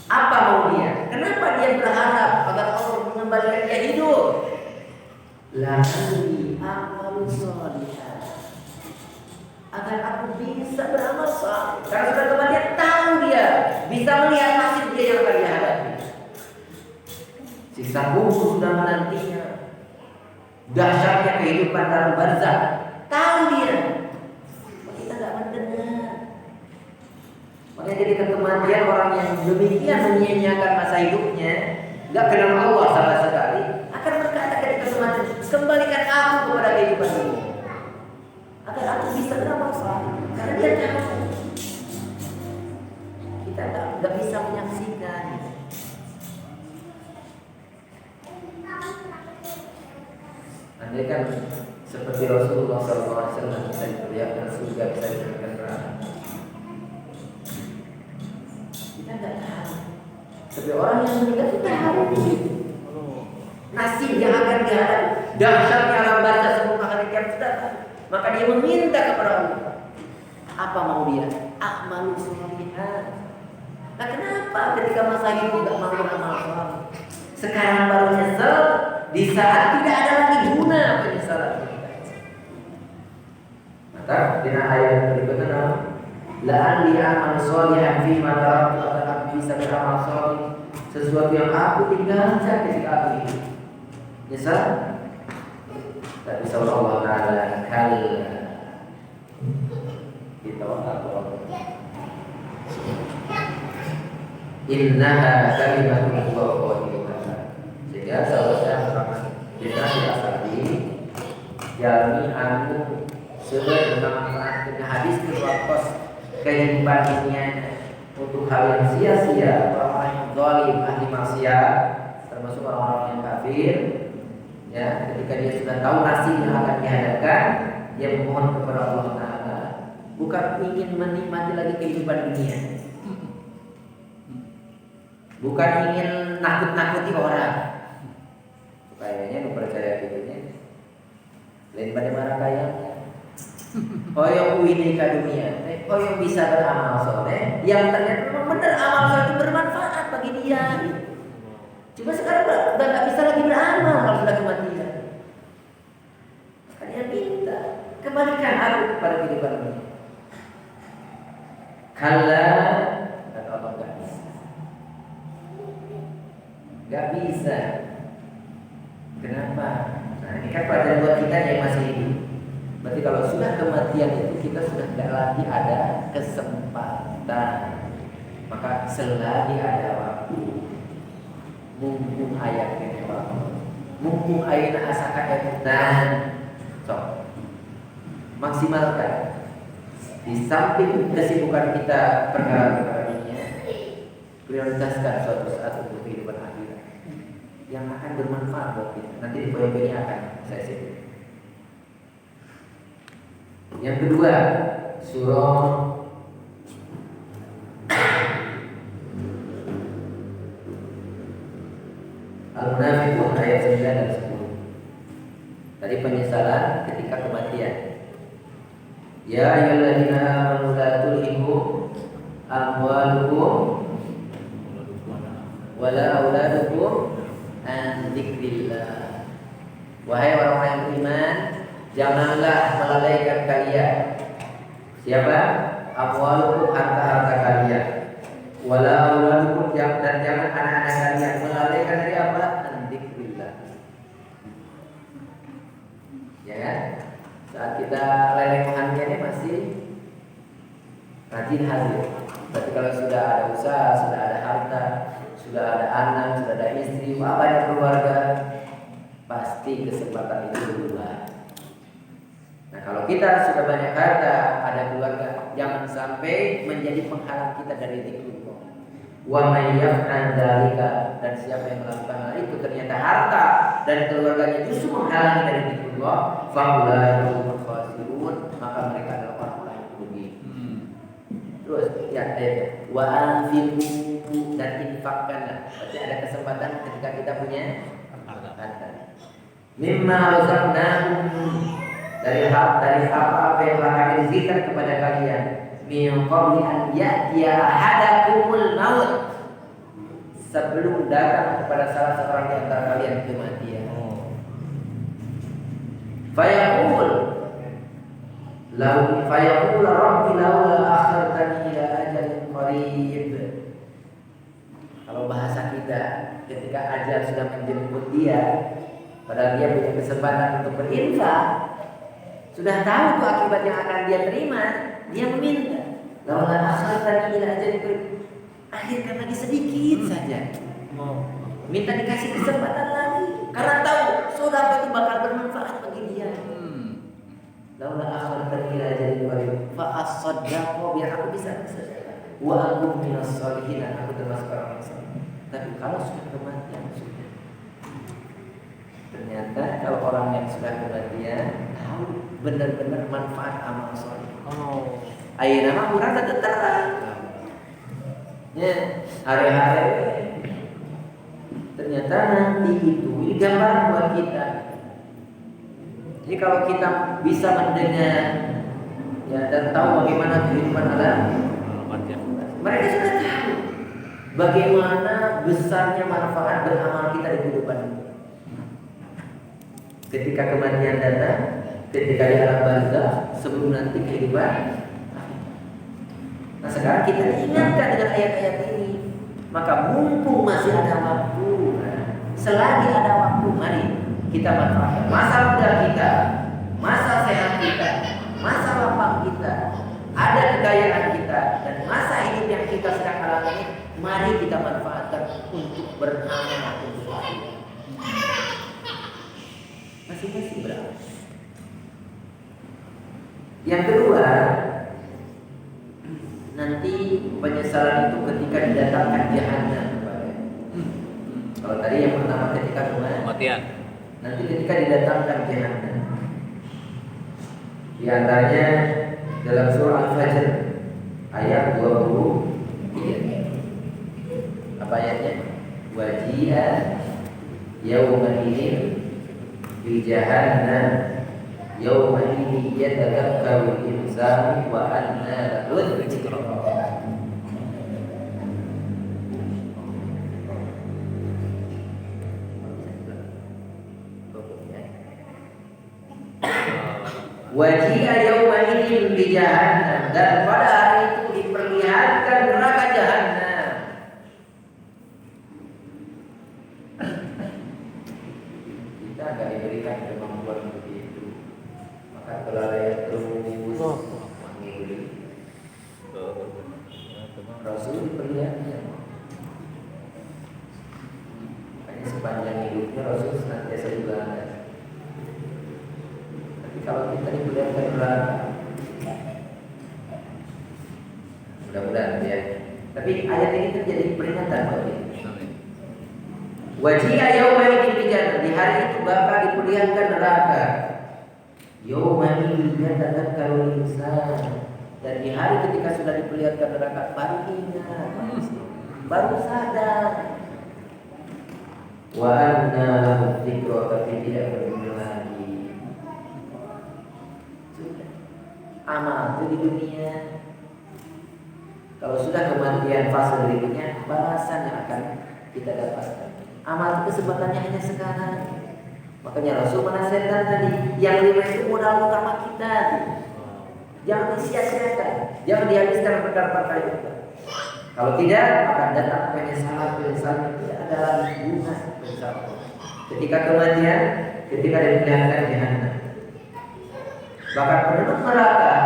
Apa mau dia? Kenapa dia berharap agar Allah mengembalikan dia hidup? La'alli a'malu shalihan, agar aku bisa beramal saleh. Karena sudah kematian, tahu dia bisa melihat nasib dia yang akan dihadapi. Siksa kubur sudah menantinya, dahsyatnya kehidupan dalam barzakh, tahu dia. Kita nggak mendengar. Makanya jadi kematian orang yang demikian menyia-nyiakan masa hidupnya, nggak kenal Allah sama sekali, akan berkata ketika kematian, kembalikan aku kepada kehidupan ini, agar aku bisa beramal saleh. Karena dia tahu kita nggak bisa menyaksikan. Andai kan seperti Rasulullah SAW bisa diperlihatkan surga, bisa diperlihatkan neraka, kita nggak tahu. Tapi orang yang meninggal itu tahu nasib yang akan dihadapi, dahsyatnya alam barzakh sebelum akhir kiamat sudah tahu. Maka dia meminta kepada Allah. Apa mau dia? A'malu shalihan. Nah, kenapa ketika masa hidup tidak mau beramal saleh? Sekarang baru nyesel di saat tidak ada lagi guna penyesalan kita. Maka dengan ayat berikutnya, la'alli a'malu shalihan fi ma taraktu, agar aku bisa beramal saleh sesuatu yang aku tinggalkan ketika aku hidup. Nyesal? Tak bisa Allah Ta'ala kalla ditawakal. Innaha kalimatun qawiyah. Sehingga seharusnya orang kita asali jalmi anu sebagai bermanfaat dengan hadis keluar kehidupan dunia untuk hal yang sia-sia, orang-orang yang zalim, ahli maksiat, termasuk orang-orang yang kafir. Ya, ketika dia sudah tahu nasib yang akan dihadapkan, dia memohon kepada Allah Ta'ala, bukan ingin menikmati lagi kehidupan dunia, bukan ingin nakut-nakuti orang. Kayaknya lu percaya gitunya lain pada marah kayaknya. Hoyong ini ke dunia, hoyong bisa beramal soleh, yang ternyata memang benar amal soleh itu bermanfaat bagi dia. Cuma sekarang udah nggak bisa lagi beramal kalau sudah kematian. Makanya minta kembalikan aku kepada kehidupan ini. Kala kata Allah nggak bisa, nggak bisa. Kenapa? Nah ini kan pelajaran buat kita yang masih hidup. Berarti kalau sudah kematian itu kita sudah tidak lagi ada kesempatan. Maka selagi ada waktu, mumpung ayatnya waktu, mumpung ayatnya asaka dan so maksimalkan. Di samping kesibukan kita perkara-perkara dunia, prioritaskan suatu saat untuk kehidupan akhirat yang akan bermanfaat buat kita. Nanti di poin-poinnya akan saya sebut. Yang kedua, surah Al-Munafiqun ayat 9 dan 10. Tadi penyesalan ketika kematian. Ya ayyuhalladzina amanu la tulhikum amwalukum wala auladukum an dzikrillah. Wahai orang-orang yang beriman, janganlah melalaikan kalian. Siapa? Amwalukum, harta-harta kalian. Wala auladukum, dan jangan anak-anak kalian melalaikan dari apa? An dzikrillah. Ya kan? Saat kita leleh-lelehnya masih rajin hadir. Tapi kalau sudah ada usaha, sudah ada harta, sudah ada anak, sudah ada istri, banyak keluarga, pasti kesempatan itu berubah. Nah kalau kita sudah banyak harta, ada keluarga, jangan sampai menjadi penghalang kita dari zikrullah. Wa may yaf'al dzalika, dan siapa yang melakukan hal itu ternyata harta dan keluarganya justru menghalangi dari zikrullah, fa ulaika humul khasirun, maka mereka adalah orang-orang yang rugi. Terus ya ayatnya, wa anfiqu, dan infakkanlah. Berarti ada kesempatan ketika kita punya harta. Mimma razaqnakum, dari apa yang telah kami rizkikan kepada kalian, min qabli an ya'tiya ahadakumul maut, sebelum datang kepada salah seorang di antara kalian kematian. Fayaqul rabbi laula akhartani ila ajalin qarib. Kalau bahasa kita, ketika ajal sudah menjemput dia, padahal dia punya kesempatan untuk berinfak, sudah tahu tuh akibat yang akan dia terima, dia meminta. Laula akhartani ila ajalin qarib, akhirkan lagi sedikit saja. Minta dikasih kesempatan lagi, karena tahu sedekah itu bakal bermanfaat bagi dia. Laula akhartani ila ajalin qarib fa as-saddaqu, biar aku bisa bersedekah. Wa aku minas sholihin, aku termasuk orang yang saleh. Tapi kalau sudah kematian, sudah. Ternyata kalau orang yang sudah kematian tahu benar-benar manfaat amal soleh. Ayo nama kurang terang. Ya, hari-hari ternyata nanti itu ini gambaran buat kita. Jadi kalau kita bisa mendengar ya dan tahu bagaimana kehidupan alam, mereka sudah tahu bagaimana besarnya manfaat beramal kita di kehidupan ini. Ketika kematian datang, ketika di alam barzakh, sebelum nanti kehidupan. Nah sekarang kita diingatkan dengan ayat-ayat ini. Maka mumpung masih ada waktu, selagi ada waktu, mari kita manfaatkan masa muda kita, masa sehat kita, masa lapang kita, ada kekayaan kita, dan masa hidup yang kita sedang alami. Mari kita manfaatkan untuk beramal untuk akhirat. Masing-masing beramal. Yang kedua, nanti penyesalan itu ketika didatangkan jahanam kepada. Kalau tadi yang pertama ketika kematian, nanti ketika didatangkan jahanam. Di antaranya dalam surah Al-Fajr ayat 23. Apa ayatnya? Waji'a yawma idzin bi jahannam yauma idin yatadakkaru al-insanu wa anna lahu dzikra. Wajia yauma idin bi jahannam, dan pada hari itu diperlihatkan neraka jahannam. Kita akan diberikan kemampuan begitu, maka kelalaian terus mengikuti Rasul diperlihatkan. Makanya sepanjang hidupnya Rasul senantiasa juga ada. Tapi kalau kita diperlihatkan neraka, mudah-mudahan ya. Tapi ayat ini terjadi peringatan bagi kita. Wajia yauma idin bi jahannam, di hari itu bakal diperlihatkan neraka. Yauma idin yatadakkaru al-insan, dan di hari ketika sudah diperlihatkan neraka baru ingat, baru sadar. Wa anna lahu dzikra, tapi tidak berguna lagi. Sudah. Amal itu di dunia. Kalau sudah kematian fase berikutnya, balasan yang akan kita dapatkan. Amal itu kesempatannya hanya sekarang. Makanya Rasul menasihatkan tadi, yang lima itu modal utama kita. Jangan disia-siakan, jangan dihabiskan perkara-perkara itu. Kalau tidak, akan datang penyesalan yang tidak ada lagi guna penyesalan. Ketika kematian, ketika diperlihatkan jahannam. Bahkan penduduk neraka,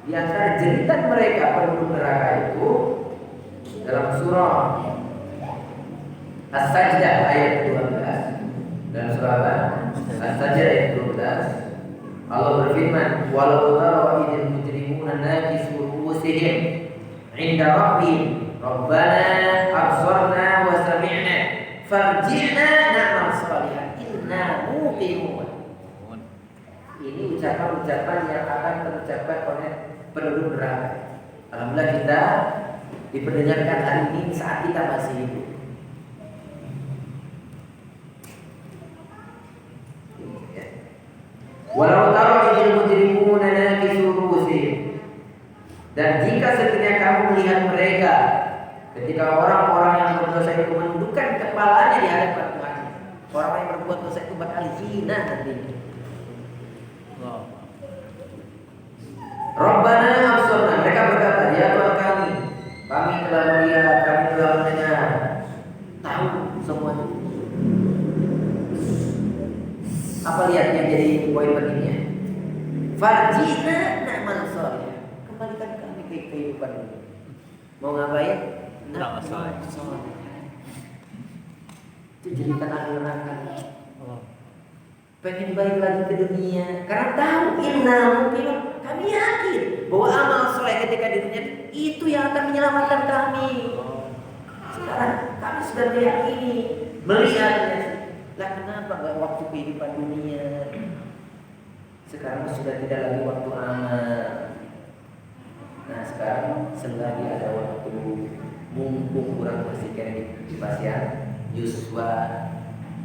di antara jeritan mereka penduduk neraka itu dalam surah As-Sajdah ayat 12 dan surah As-Sajdah ayat 12, Allah berfirman, walau tara idil mujrimuna nakisu ru'usihim 'inda rabbihim rabbana absarna wa sami'na farji'na na'mal shalihan inna muqinun. Ini ucapan-ucapan yang akan terucapkan oleh penduduk neraka. Alhamdulillah kita diperdengarkan hari ini saat kita masih hidup. Walau tara idil mujrimuna nakisu ru'usihim, dan jika sekiranya kamu melihat mereka ketika orang-orang yang berdosa itu menundukkan kepalanya di hadapan Tuhan, orang yang berbuat dosa itu bakal hina nantinya. Rabbana absarna, mereka berkata, ya Tuhan kami telah melihat, kami telah mendengar, tahu semuanya. Apa lihat yang jadi poin pentingnya? Farjina na'mal shalihan, kembalikan kami ke kehidupan ini. Mau ngapain? Na'mal shalihan. Itu cerita ahli neraka. Pengen balik lagi ke dunia karena tahu mungkin kami yakin bahwa amal soleh ketika di dunia itu yang akan menyelamatkan kami. Sekarang kami sudah meyakini, melihatnya. Lah kenapa gak waktu kehidupan dunia? Sekarang sudah tidak lagi waktu amal. Nah sekarang selagi ada waktu, mumpung kurang bersihkan di pasien Yuswa,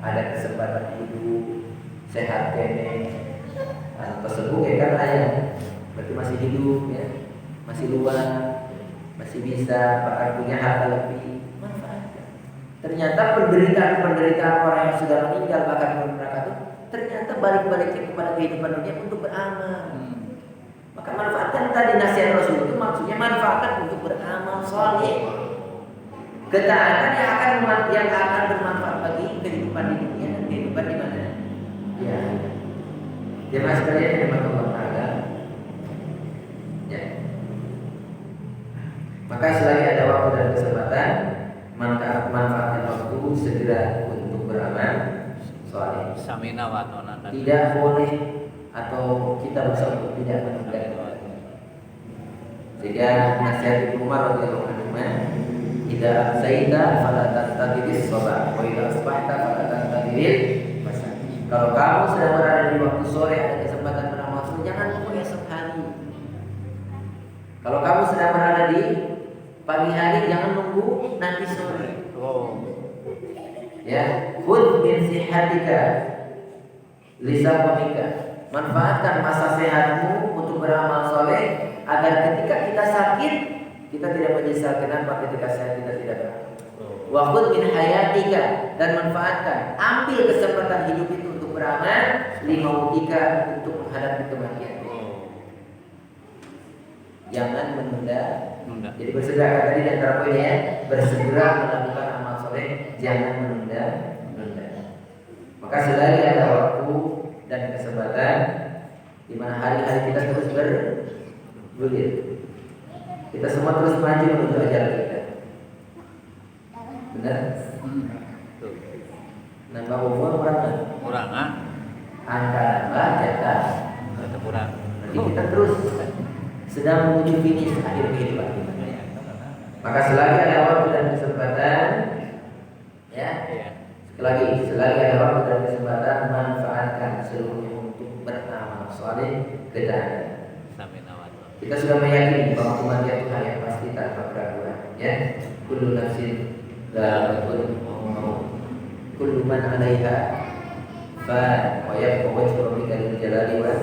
ada kesempatan hidup sehat kene, tersebut ya kan ayah, berarti masih hidup ya, masih luas, masih bisa, bahkan punya harta lebih, manfaatkan. Ternyata penderitaan orang yang sudah meninggal bahkan belum neraka itu ternyata balik-baliknya kepada kehidupan dunia untuk beramal. Maka manfaatkan tadi nasihat Rasul itu maksudnya manfaatkan untuk beramal saleh. Ketaatan yang akan bermanfaat bagi kehidupan di dunia dan kehidupan di mana? Ya, jemaah sekalian yang dimaksud Allah. Ya. Maka selagi ada waktu dan kesempatan, manfaatkan waktu segera untuk beramal saleh. Samina wa ata'na. Tidak boleh atau kita berusaha untuk tidak menunda. Sehingga nasihat Ibnu Umar radhiyallahu anhu, "Idza amsayta fala tantadiris shalah, wa idza asbahta fala tantadiris." Kalau kamu sedang berada di waktu sore, ada kesempatan beramal saleh, jangan tunggu esok hari. Kalau kamu sedang berada di pagi hari, jangan nunggu nanti sore. Ya, khudh min sihatika lisaqamika Manfaatkan masa sehatmu untuk beramal soleh agar ketika kita sakit kita tidak menyesal kenapa ketika sehat kita tidak beramal. Wa khudh min hayatika, dan manfaatkan, ambil kesempatan hidup itu untuk beramal, limautika, untuk menghadapi kematian. Jangan menunda. Jadi bersegera tadi di antara poinnya, bersegera melakukan amal soleh, jangan menunda. Maka selagi ada waktu dan kesempatan, di mana hari-hari kita terus bergulir, kita semua terus maju menuju ajal kita. Benar? Nambah umur kurang ah? angka nambah jatah Kurang. Jadi kita terus sedang menuju finish akhir kehidupan kita. Maka selagi ada waktu dan kesempatan, ya, sekali lagi, selagi ada waktu dan kesempatan, manfaatkan seluruhnya untuk beramal soleh kedatangan. Kita sudah meyakini bahwa kematian itu hal yang pasti tanpa keraguan, ya. Kullu nafsin dha'iqatul maut. Kullu man 'alaiha fan wa yabqa wajhu rabbika dzul jalali wal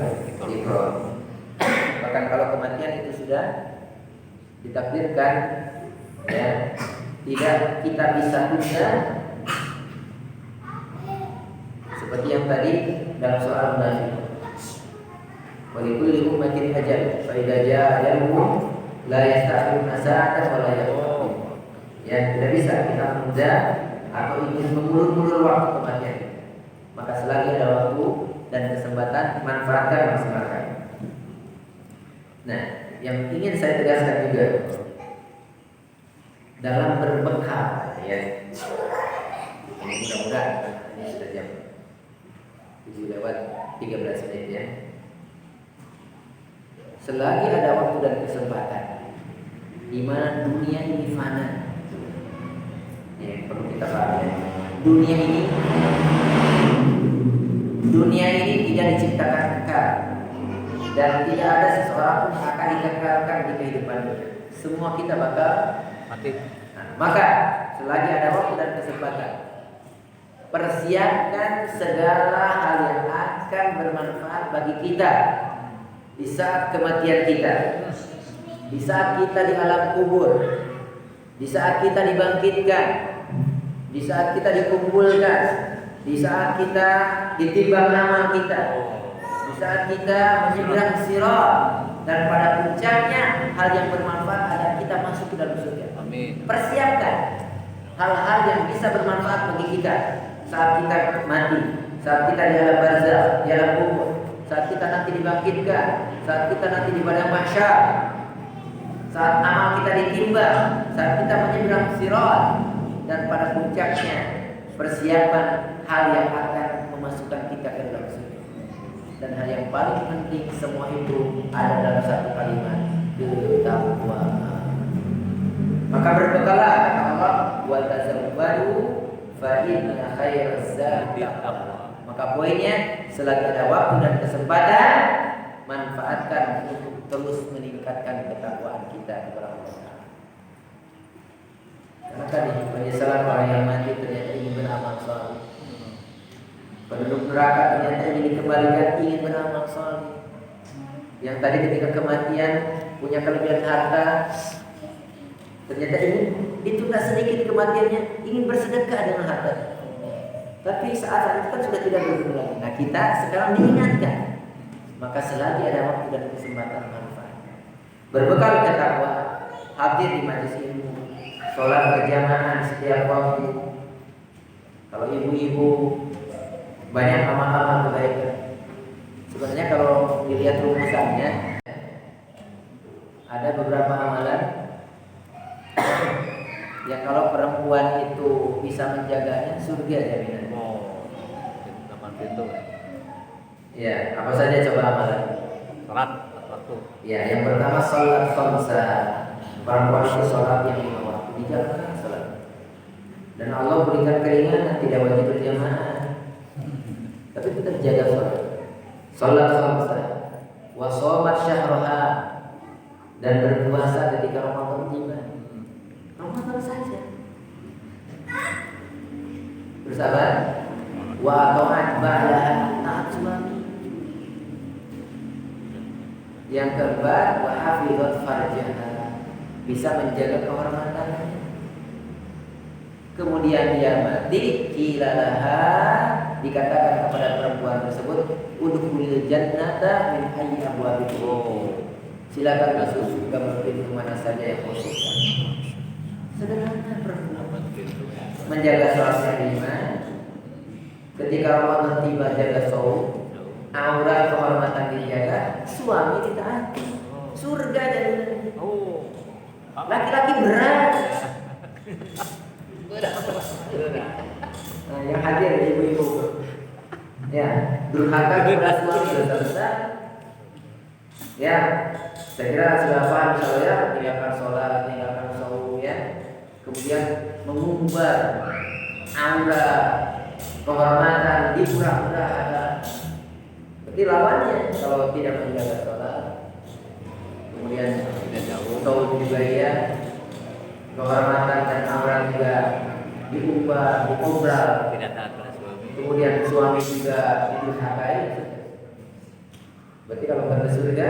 ikram. Bahkan kalau kematian itu sudah ditakdirkan, ya, tidak kita bisa tunda. Seperti yang tadi dalam soal munafik. Wa likulli ummatin ajal, fa idza jaa ajaluhum la yasta'khiruna sa'atan wa la yastaqdimun. Ya, tidak bisa kita menunda atau ingin mengulur-ulur waktu kematian. Maka selagi ada waktu dan kesempatan, manfaatkan maksimalkan. Nah, yang ingin saya tegaskan juga dalam berbekal, ya. Ini mudah-mudahan ini sudah jam 7:13 ya. Selagi ada waktu dan kesempatan, di mana dunia ini fana, ya, perlu kita pahami. Dunia ini tidak diciptakan kekal, dan tidak ada seseorang pun yang akan dikekalkan di kehidupan dunia. Semua kita bakal Mati. Nah, maka selagi ada waktu dan kesempatan, persiapkan segala hal yang akan bermanfaat bagi kita di saat kematian kita, di saat kita di alam kubur, di saat kita dibangkitkan, di saat kita dikumpulkan, di saat kita ditimbang amal kita, di saat kita menyeberang sirat, dan pada puncaknya hal yang bermanfaat agar kita masuk ke dalam surga. Amin. Persiapkan hal-hal yang bisa bermanfaat bagi kita saat kita mati, saat kita di alam barzakh, di alam kubur, saat kita nanti dibangkitkan, saat kita nanti di padang mahsyar, saat amal kita ditimbang, saat kita menyeberang sirat, dan pada puncaknya persiapan hal yang akan memasukkan kita ke dalam surga. Dan hal yang paling penting semua itu ada dalam satu kalimat, ketakwaan. Maka berbekallah, kata Allah, wa tazawwadu fa inna khairaz zadi taqwa. Maka poinnya, selagi ada waktu dan kesempatan, manfaatkan untuk terus meningkatkan ketakwaan kita kepada Allah. Karena tadi penyesalan orang yang mati ternyata ingin beramal saleh. Penduduk neraka ternyata ingin dikembalikan, ingin beramal saleh. Yang tadi ketika kematian punya kelebihan harta, ternyata ingin ditunda sedikit kematiannya, ingin bersedekah dengan harta. Tapi saat itu kan sudah tidak berguna lagi. Nah, kita sekarang diingatkan. Maka selagi ada waktu dan kesempatan, manfaatkan. Berbekal ketakwaan, hadir di majelis ilmu, sholat berjamaah setiap waktu. Kalau ibu-ibu banyak amal-amal kebaikan. Sebenarnya kalau dilihat rumusannya, ada beberapa amalan yang kalau perempuan itu bisa menjaganya, surga jaminan. Oh, 8 pintu. Ya, apa saja coba amalan? Salat waktu. Ya, yang pertama salat khamsa. Perempuan itu salat yang 5 waktu, dijalankan salat. Dan Allah berikan keringanan, tidak wajib berjamaah. Tapi kita jaga salat. Salat khamsa. Wa shamat syahraha, dan berpuasa ketika Ramadan tiba. Ramadan saja. Bersabar. Wa ta'at ba'daha, taat suami. Yang keempat, wa hafizat farjaha, bisa menjaga kehormatannya. Kemudian dia mati, kilalaha, dikatakan kepada perempuan tersebut, udkhulil jannata min ayyi abwabihi. Silakan masuk surga melalui pintu mana saja yang kau suka. Sederhana perempuan. Menjaga sholatnya 5. Ketika Ramadan tiba jaga saum, aura kehormatan dijaga, suami ditaati. Surga jadinya. Laki-laki berat. Nah, yang hadir ibu-ibu. Ya, durhaka kepada suami dosa besar. Ya, saya kira sudah paham saya, tinggalkan sholat, tinggalkan saum ya. Kemudian mengumbar aura kehormatan di pura-pura ada. Berarti lawannya kalau tidak menjaga sholat, kemudian tidak jauh, saum juga ya, kehormatan dan aura juga diubah, dikobral, tidak taat pada suami. kemudian suami juga didurhakai. Berarti kalau kata surga,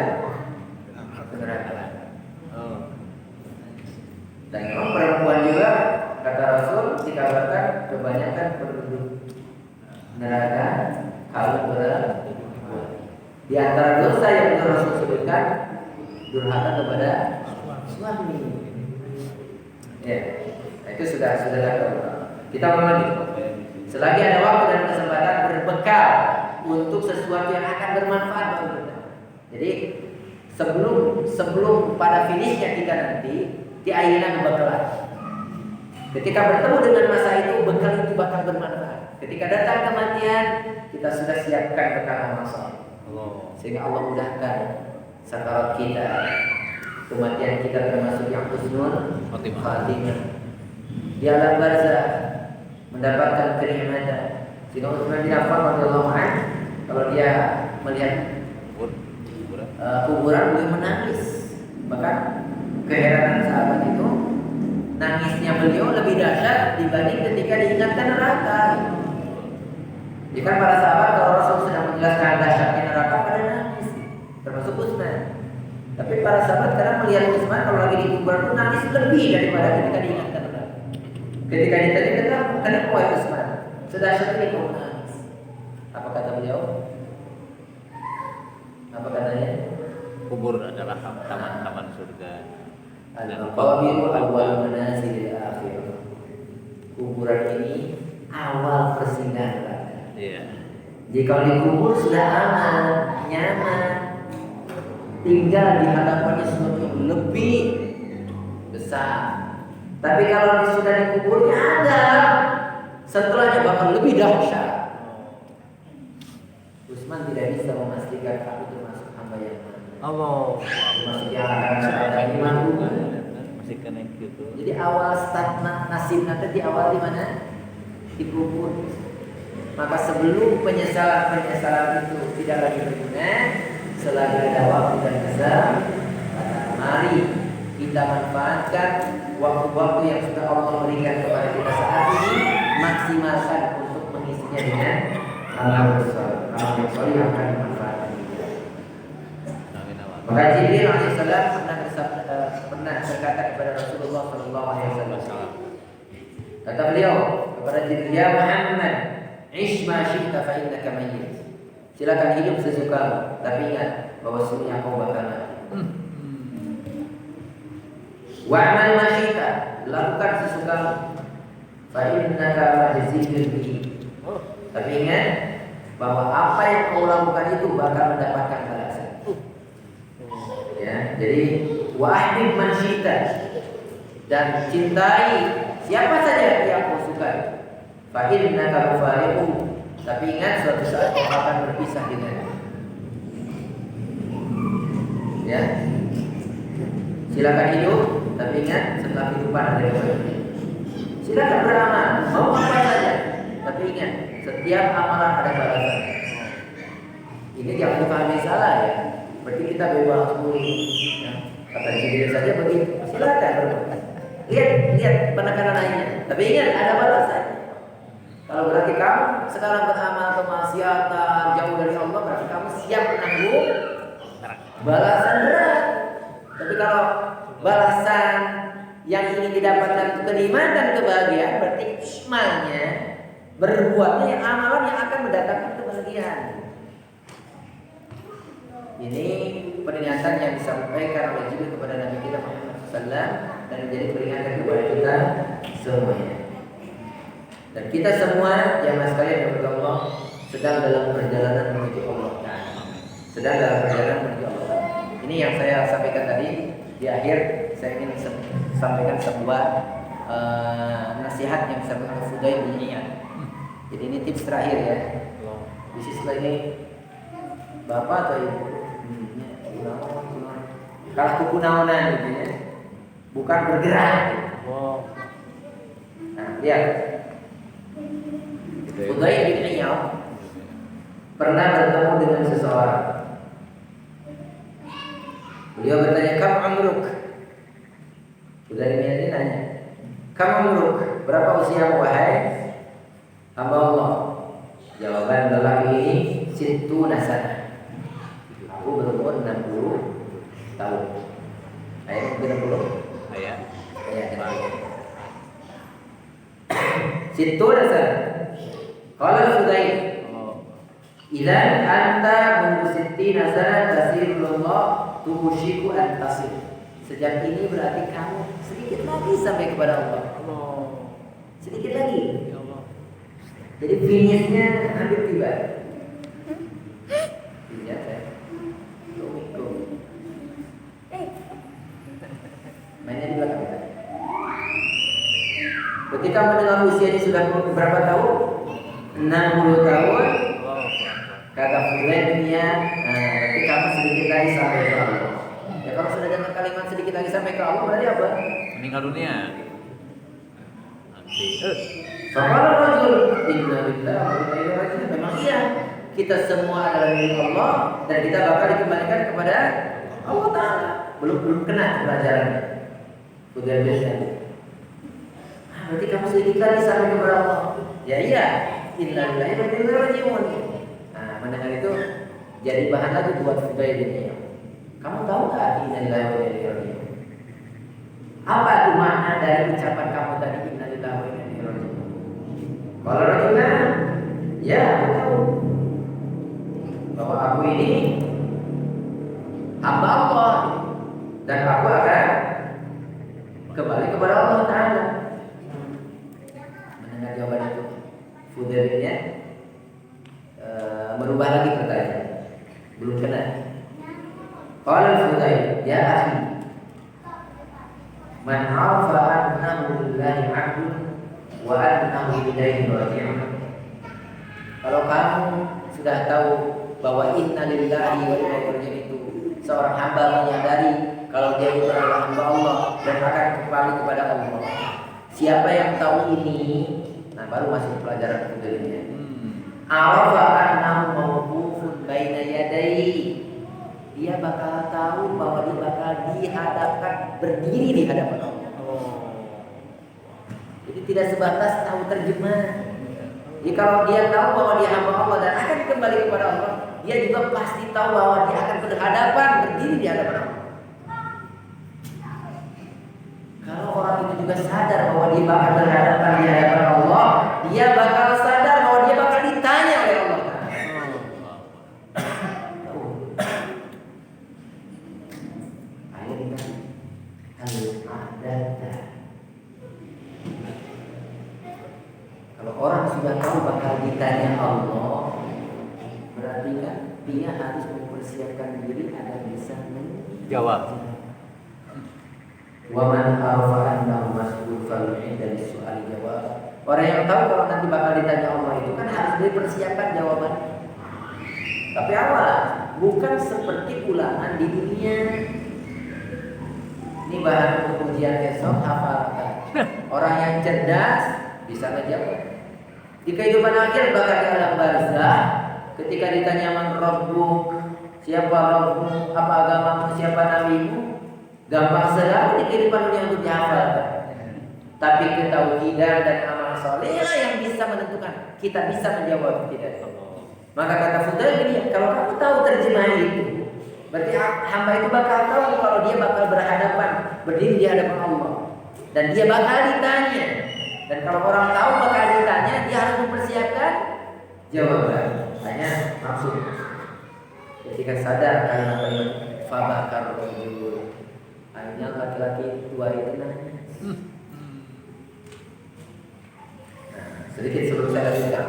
neraka. Dan memang perempuan juga kata Rasul dikabarkan kebanyakan penduduk neraka kalau berat. Di antara dosa yang Rasul sebutkan durhaka kepada suami. Ya, itu sudah tahu. Kita mulai. Selagi ada waktu dan kesempatan berbekal untuk sesuatu yang akan bermanfaat bagi kita. Jadi sebelum pada finishnya kita nanti diayeuna bekalan. Ketika bertemu dengan masa itu, bekal itu bakal bermanfaat. Ketika datang kematian, kita sudah siapkan bekal amal saleh. Sehingga Allah mudahkan sakarat kita, kematian kita termasuk yang husnul khatimah. Di alam barzah mendapatkan kenikmatan. Sehingga Utsman bin Affan radhiyallahu anhu kalau dia melihat kuburan beliau menangis. Bahkan keheranan sahabat itu, nangisnya beliau lebih dahsyat dibanding ketika diingatkan neraka. Jika para sahabat kalau Rasul sedang menjelaskan dahsyatnya neraka pada nangis, termasuk Utsman. Tapi para sahabat kadang melihat Utsman kalau lagi di kuburan itu nangis lebih daripada ketika diingatkan neraka. Ketika ditanya, kenapa wahai Utsman? Sedahsyat ini kau menangis. Apa kata beliau? Apa katanya? Kubur adalah taman-taman surga. Al-qabiru awal manazil akhir. Kuburan ini awal persinggahan neraka. Iya. Jika dikubur sudah aman, nyaman, tinggal di hadapannya sesuatu yang lebih besar. Tapi kalau sudah dikuburnya ada, setelahnya bakal lebih dahsyat. Utsman tidak bisa memastikan aku termasuk hamba yang mana. Allah. Termasuk yang akan mendapatkan iman. Masih kena gitu. Jadi awal start nasib nanti di awal di mana? Dikubur. Maka sebelum penyesalan itu tidak lagi berguna, selagi ada waktu dan kesempatan, mari kita manfaatkan waktu-waktu yang sudah Allah berikan kepada kita saat ini, maksimalkan untuk mengisinya dengan amal besar. Amal yang soleh akan dimanfaatkan kita. Maka Jibril alaihissalam pernah berkata kepada Rasulullah sallallahu alaihi wasallam. Kata beliau kepada Jibril, "Ya Muhammad, ish ma syi'ta fa innaka mayyit." Silakan hidup sesukamu, tapi ingat bahwa sesungguhnya kau bakal mati. Wa'mal ma syi'ta, lakukan sesukamu, fa innaka majziyun bihi. Tapi ingat bahwa apa yang kau lakukan itu bakal mendapatkan balasan. Ya, jadi wahid man syi'ta, dan cintai siapa saja yang kau sukai. Fa innaka mufariquhu, tapi ingat suatu saat kau akan berpisah dengannya. Ya. Silakan hidup, tapi ingat setelah kehidupan ada yang baik. Silakan beramal, mau apa saja, tapi ingat setiap amalan ada balasan. Ini jangan dipahami salah ya. Berarti kita bebas murni. Ya. Kata Jibril saja begitu. Silakan berbuat. Lihat penekanan lainnya. Tapi ingat ada balasan. Kalau berarti kamu sekarang beramal kemaksiatan jauh dari Allah, berarti kamu siap menanggung balasan berat. Tapi kalau balasan yang ingin didapatkan itu kenikmatan dan kebahagiaan, berarti imannya, berbuatnya amalan yang akan mendatangkan kebahagiaan. Ini peringatan yang disampaikan oleh Jibril kepada Nabi kita Muhammad SAW dan menjadi peringatan kepada kita semuanya. Dan kita semua jamaah sekalian yang berdoa sedang dalam perjalanan menuju Allah Ta'ala. Sedang dalam perjalanan menuju Allah Ta'ala. Ini yang saya sampaikan tadi di akhir. Saya ingin sampaikan sebuah nasihat yang disampaikan oleh Fudail bin Iyad. Jadi ini tips terakhir ya. Bisnis lagi bapak atau ibu? Kalau kuku naonan gitu ya, bukan bergerak. Nah, lihat. Fudail bin Iyad pernah bertemu dengan seseorang. Beliau bertanya, "Kam umruk?" Fudail bin Iyad nanya, "Kam umruk? Berapa usiamu wahai hamba Allah?" Jawaban lelaki ini, "Sittuna sanah." Aku berumur 60 tahun. Ayat berapa? Ayat. Sittuna sanah. Qala Fudail, "Idzan anta mundu sittina sanah tasirullah tushiku an tasir." Sejak ini berarti kamu sedikit lagi sampai kepada Allah. Sedikit lagi. Jadi finishnya hampir tiba. Iya saya. Mainnya di belakang kita. Ketika mendengar usianya sudah berapa tahun? 60 tahun. Kata Fudail bin Iyad, berarti kamu sedikit lagi sampai ke Allah. Ya kalau sudah dengar kalimat sedikit lagi sampai ke Allah berarti apa? Meninggal dunia. Nanti. Faqala rajul, "Inna lillahi wa inna ilaihi raji'un." Memang iya, kita semua adalah milik Allah dan kita bakal dikembalikan kepada Allah Ta'ala. Belum kena pelajarannya. Fudail bin Iyad. Berarti kamu sedikit lagi sampai kepada Allah. Ya iya, inna lillahi wa inna ilaihi raji'un. Nah, mendengar itu jadi bahan lagi buat Fudail bin Iyad. Kamu tahu tak inna lillahi wa inna ilaihi raji'un? Apa itu makna dari ucapan kamu tadi inna lillahi wa inna ilaihi raji'un? Kalau rajulnya, ya aku tahu bahwa aku ini hamba Allah dan aku akan kembali kepada Allah Ta'ala. Mendengar jawaban itu, Fudail bin Iyad merubah lagi pertanyaan. Belum kena. Qala Fudail, "Ya akhi, man 'arafa annahu lillahi 'abdun wa annahu ilaihi raji'un." Kalau kamu sudah tahu bahwa inna lillahi wa inna ilaihi raji'un itu seorang hamba menyadari kalau dia itu adalah hamba Allah dan akan kembali kepada Allah. Siapa yang tahu ini, nah baru masuk pelajaran kemudiannya. Arafa annahu mawqufun baina yadayhi. Dia bakal tahu bahwa dia bakal dihadapkan, berdiri di hadapan Allah. Jadi tidak sebatas tahu terjemah. Jadi kalau dia tahu bahwa dia hamba Allah dan akan kembali kepada Allah, dia juga pasti tahu bahwa dia akan berhadapan, berdiri di hadapan Allah. Kalau orang itu juga sadar bahwa dia bakal berhadapan di hadapan Allah, dia bakal sadar bahwa dia bakal ditanya oleh Allah. Kalau orang sudah tahu bakal ditanya Allah, berarti kan dia harus mempersiapkan diri agar bisa menjawab. Wa man arafa annahu mas'ul fal'in dari soal jawab. Orang yang tahu kalau nanti bakal ditanya Allah itu kan harus dipersiapkan jawaban. Tapi awal, bukan seperti ulangan di dunia. Ini bahan untuk ujian esok, hafalkan. Orang yang cerdas bisa menjawab. Di kehidupan akhir bakal di alam barzah, ketika ditanya man rabbuk, siapa rabbuk, apa agamamu, siapa nabimu, gampang sekali di kehidupan dunia untuk dihafalkan. Tapi ketauhidan dan amal soleh yang bisa menentukan kita bisa menjawab tidak. Maka kata Fudail ini, kalau kamu tahu terjemahan itu, Berarti hamba itu bakal tahu kalau dia bakal berhadapan, berdiri di hadapan Allah. Dan dia bakal ditanya. Dan kalau orang tahu bakal ditanya, dia harus mempersiapkan jawaban. Hanya maksud ketika sadar kalimat fabakar rajul, hanya laki-laki tua itu nanya. Nah, sedikit sebelum saya lanjutkan.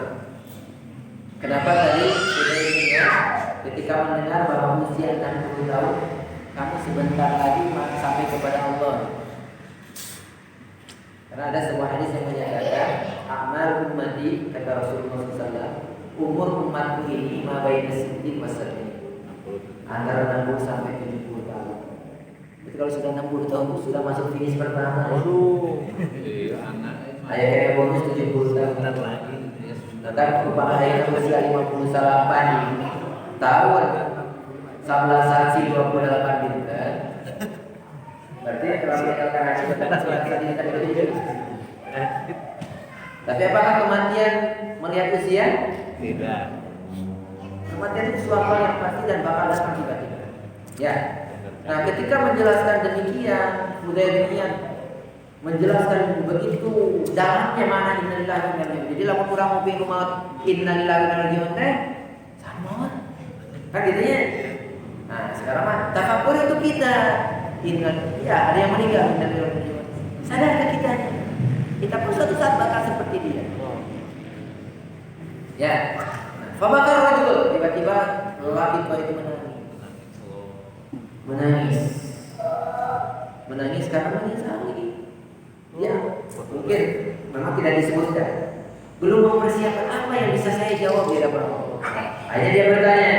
Kenapa tadi sebenarnya ketika mendengar bahwa usia 60 tahun, kamu sebentar lagi sampai kepada Allah. Karena ada sebuah hadis yang menyatakan, amal ummati, kata Rasulullah SAW, umur umatku ini mabaina siddiq wasabi, antara 60 sampai 70 tahun. Jadi kalau sudah 60 tahun itu sudah masuk finish pertama. Waduh. Iya, anak. Ayah bonus 70 tahun lagi. Tetapi kepada yang berusia 58 tahun 11 saksi 28 bintang. Berarti kalau meninggalkan haji tapi apakah kematian melihat usia? Tidak. Kematian itu suatu yang pasti dan bakal datang tiba-tiba. Ya. Nah, ketika menjelaskan demikian, Hudaybiyah menjelaskan begitu dalamnya mana innalillahi wa inna ilaihi raji'un. Jadi lamun kurang mau pintu maut innalillahi wa inna ilaihi raji'un teh sama. Kan gitu ya. Nah, sekarang mah tafakur itu kita. Ya, ada yang meninggal innalillahi wa inna ilaihi raji'un. Sadarkah kita? Kita pun suatu saat bakal seperti dia. Ya. Nah, fabakar rajul, tiba-tiba lelaki tua itu menangis. Menangis karena menyesali. Ya, mungkin memang tidak disebutkan. Belum mempersiapkan apa yang bisa saya jawab di hadapan Allah. Akhirnya dia bertanya,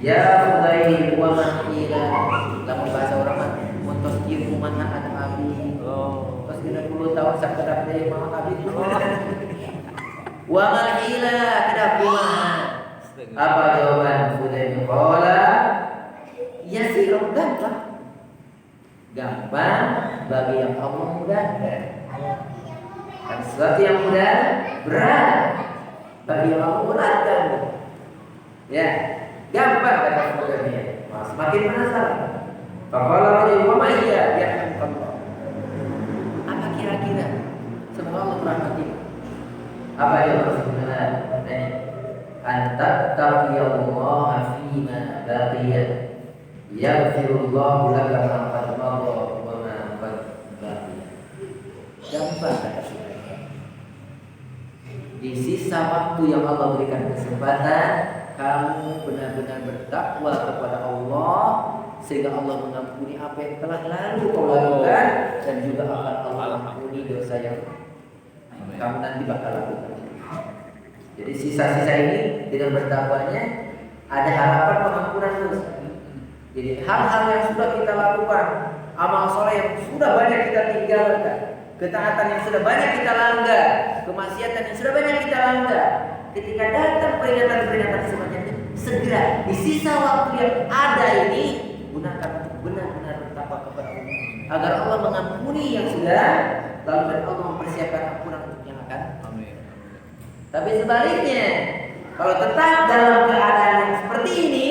ya Hudayl wa man ila, dalam bahasa orang mah montos kieu kumaha anak abi. Oh, pas 90 tahun sakadap deui mah abi. Wa man ila kadap kumaha. Apa jawaban Hudayl? Qala yasirun gampang. Gampang bagi yang Allah mudahkan. Dan sesuatu yang mudah berat bagi yang Allah beratkan. Ya, gampang kata sebenarnya. Semakin penasaran. Faqala rajul wa ma hiya yarhamukallah. Apa kira-kira? Semoga Allah merahmati. Apa yang sebenarnya? Anta taqiyallaha fima baqiya. Yaghfirullahu laka ma qad madha wa ma qad baqiya. Gampang kata sebenarnya. Di sisa waktu yang Allah berikan kesempatan, kamu benar-benar bertakwa kepada Allah sehingga Allah mengampuni apa yang telah lalu kau lakukan dan juga akan Allah ampuni dosa yang kamu nanti bakal lakukan. Jadi sisa-sisa ini dengan bertakwanya ada harapan pengampunan dosa. Jadi hal-hal yang sudah kita lakukan, amal soleh yang sudah banyak kita tinggalkan, ketaatan yang sudah banyak kita langgar, kemaksiatan yang sudah banyak kita langgar, ketika datang peringatan-peringatan semacam itu, segera di sisa waktu yang ada ini gunakan untuk benar-benar bertakwa kepada Allah agar Allah mengampuni yang sudah lalu dan Allah mempersiapkan ampunan untuk yang akan. Amin. Tapi sebaliknya, kalau tetap dalam keadaan yang seperti ini,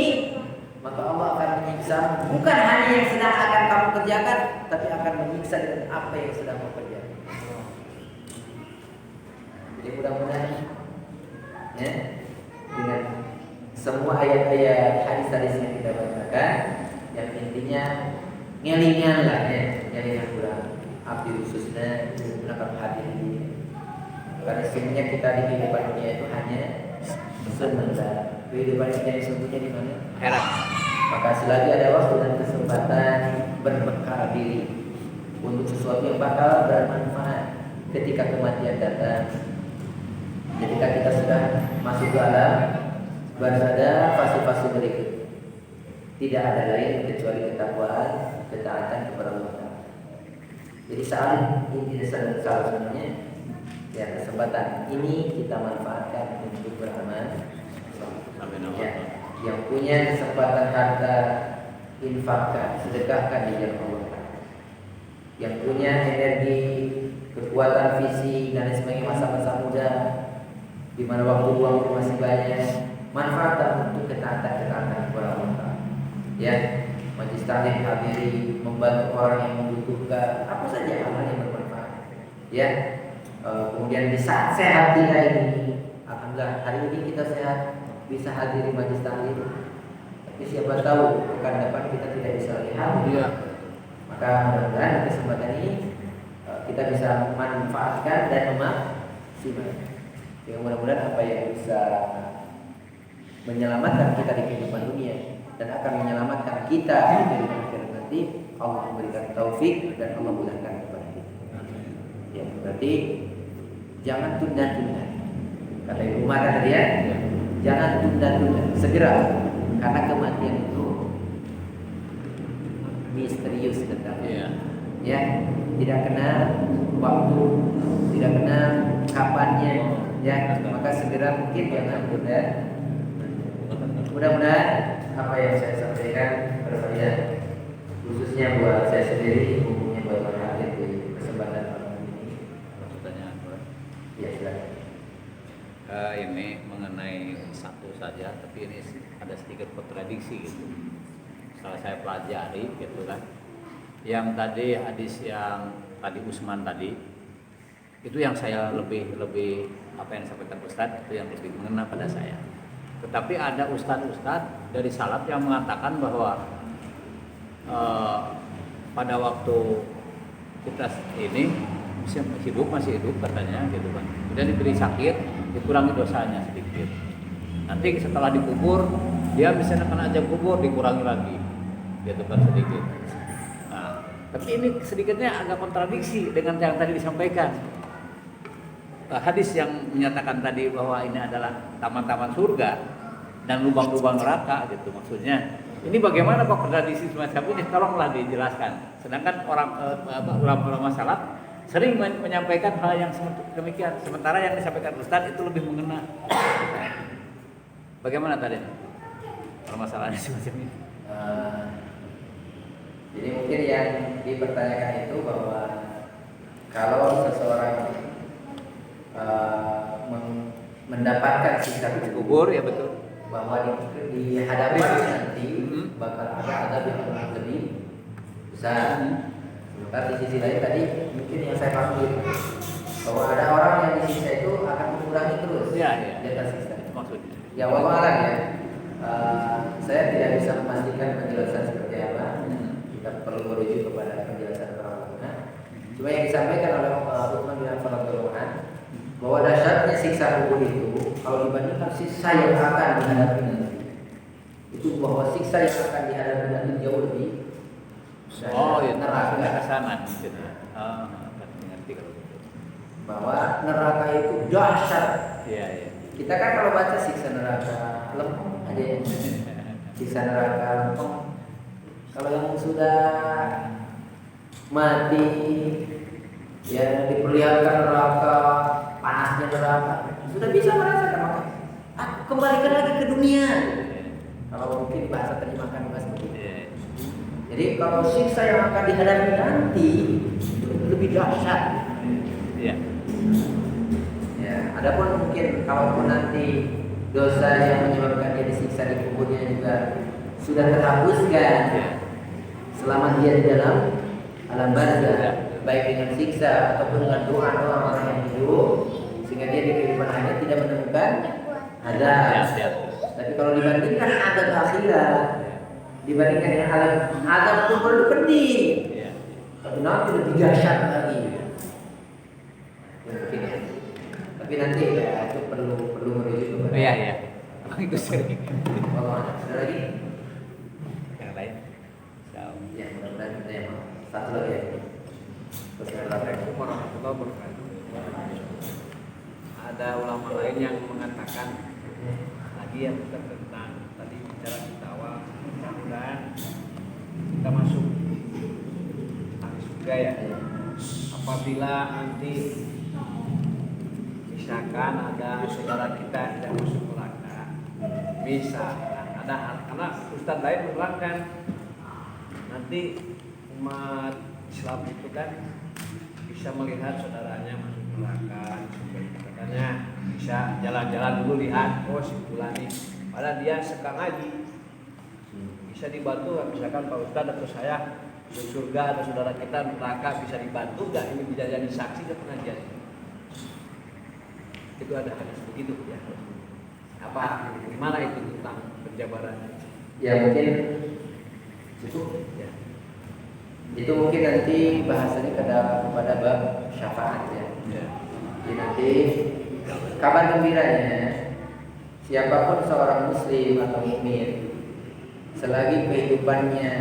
maka Allah akan menyiksa bukan hanya yang sedang akan kamu kerjakan, tapi akan menyiksa dengan apa yang sedang kamu kerjakan. Jadi mudah-mudahan ya, dengan semua ayat-ayat hadis-hadis yang kita bacakan, yang intinya ngelingan lah ya, ngelingan kurang abdi khususnya gunakan hadir ini. Karena sebenarnya kita di kehidupan dunia itu hanya sebentar. Kehidupan dunia yang sesungguhnya di mana? Heran. Maka selagi ada waktu dan kesempatan, berbekal diri untuk sesuatu yang bakal bermanfaat ketika kematian datang. Ketika kita sudah masuk ke alam barzah, ada fase-fase berikut. Tidak ada lain kecuali ketakwaan, ketaatan kepada Allah. Jadi saat ini sebenarnya ya, kesempatan ini kita manfaatkan untuk beramal. Ya, yang punya kesempatan harta, infakkan, sedekahkan di jalan Allah. Yang punya energi, kekuatan fisik dan sebagainya, masa-masa muda di mana waktu luang masih banyak, manfaat dan untuk ketaatan kepada Allah. Ya, majlis taklim hadiri, membantu orang yang membutuhkan, apa saja hal yang bermanfaat. Ya, kemudian di saat sehat kita ini, alhamdulillah hari ini kita sehat, bisa hadiri majlis taklim. Tapi siapa tahu pekan depan kita tidak bisa lihat. Iya. Maka mudah-mudahan kesempatan ini kita bisa memanfaatkan dan memaksimalkan. Ya, mudah-mudahan apa yang bisa menyelamatkan kita di kehidupan dunia dan akan menyelamatkan kita di kehidupan akhirat nanti, Allah memberikan taufik dan Allah mudahkan kepada kita. Ya, berarti jangan tunda-tunda. Kata Ibu Umar tadi ya, jangan tunda-tunda, segera, karena kematian itu misterius tentang ya, tidak kenal waktu, tidak kenal kapannya, ya, maka segera mungkin jangan tunda. Mudah-mudahan apa yang saya sampaikan berfaedah, khususnya buat saya sendiri, umumnya buat para hadir di kesempatan malam ini. Pertanyaan, Pak. Ya, silakan. Ini mengenai satu saja, tapi ini ada sedikit kontradiksi gitu. Setelah saya pelajari gitu kan, yang tadi hadis yang tadi Usman tadi, itu yang saya lebih apa yang disampaikan Ustadz itu yang lebih mengena pada saya. Tetapi ada ustadz-ustadz dari salaf yang mengatakan bahwa pada waktu kita ini masih hidup katanya gitu kan, kemudian diberi sakit, dikurangi dosanya sedikit. Nanti setelah dikubur, dia misalnya kena ajab kubur, dikurangi lagi, gitu kan sedikit. Nah, tapi ini sedikitnya agak kontradiksi dengan yang tadi disampaikan. Hadis yang menyatakan tadi bahwa ini adalah taman-taman surga dan lubang-lubang neraka gitu maksudnya. Ini bagaimana Pak kontradiksi semacam ini? Tolonglah dijelaskan. Sedangkan ulama-ulama salaf sering menyampaikan hal yang demikian, sementara yang disampaikan Ustaz itu lebih mengena. Bagaimana tadi permasalahannya semacam ini? Jadi mungkin yang dipertanyakan itu bahwa kalau seseorang mendapatkan siksa kubur, ya betul, bahwa di hadapan nanti bakal ada yang lebih besar. Sementara di sisi lain tadi mungkin yang saya maksud bahwa ada orang yang disiksa itu akan mengurangi terus di atas siksa. Maksudnya. Ya wallahu a'lam ya. Saya tidak bisa memastikan penjelasan seperti apa. Kita perlu merujuk kepada penjelasan para ulama. Cuma yang disampaikan oleh Utsman bin Affan radhiyallahu anhu bahwa dahsyatnya siksa kubur itu kalau dibandingkan siksa yang akan dihadapi nanti, itu bahwa siksa yang akan dihadapi nanti jauh lebih neraka ke sana gitu. Ngerti kalau gitu. Bahwa neraka itu dahsyat. Iya. Kita kan kalau baca siksa neraka lempeng aja ya. Siksa neraka lempeng. Kalau yang sudah mati ya diperlihatkan neraka, panasnya neraka, sudah bisa merasakan, maka kembalikan lagi ke dunia. Kalau mungkin bahasa terjemahkan seperti itu. Jadi kalau siksa yang akan dihadapi nanti lebih dahsyat. Iya. Ya, adapun mungkin kalaupun nanti dosa yang menyebabkan dia disiksa di kuburnya juga sudah terhapuskan selama dia di dalam alam barzah, baik dengan siksa ataupun dengan doa-doa orang yang hidup, sehingga dia di kehidupan akhirat tidak menemukan azab. Tapi kalau dibandingkan azab akhirat, dibandingkan dengan azab kubur itu pedih, tapi nanti lebih dahsyat lagi. Mungkin ya. Tapi nanti ya itu perlu merujuk kepada. Iya. Itu sering. Ada lagi? Yang lain. Ya, mudah-mudahan kita yang satu lagi ya. Assalamualaikum warahmatullahi wabarakatuh. Ada ulama lain yang mengatakan lagi ya tentang tadi bicara kita awal, mudah-mudahan kita masuk surga ya. Apabila nanti misalkan ada saudara kita yang masuk neraka, bisa ada karena Ustadz lain menerangkan nanti umat Islam itu kan bisa melihat saudaranya masuk neraka, katanya bisa jalan-jalan dulu lihat, oh si fulan nih padahal dia suka ngaji. Bisa dibantu nggak, misalkan Pak Ustadz atau saya di surga atau saudara kita neraka, bisa dibantu nggak ini bisa jadi saksi ke pengajian? Itu ada hadis begitu ya. Apa gimana itu tentang penjabarannya? Ya mungkin cukup ya. Itu mungkin nanti bahasanya pada bab syafaat ya. Ya. Jadi nanti kabar gembiranya, siapapun seorang muslim atau mukmin selagi kehidupannya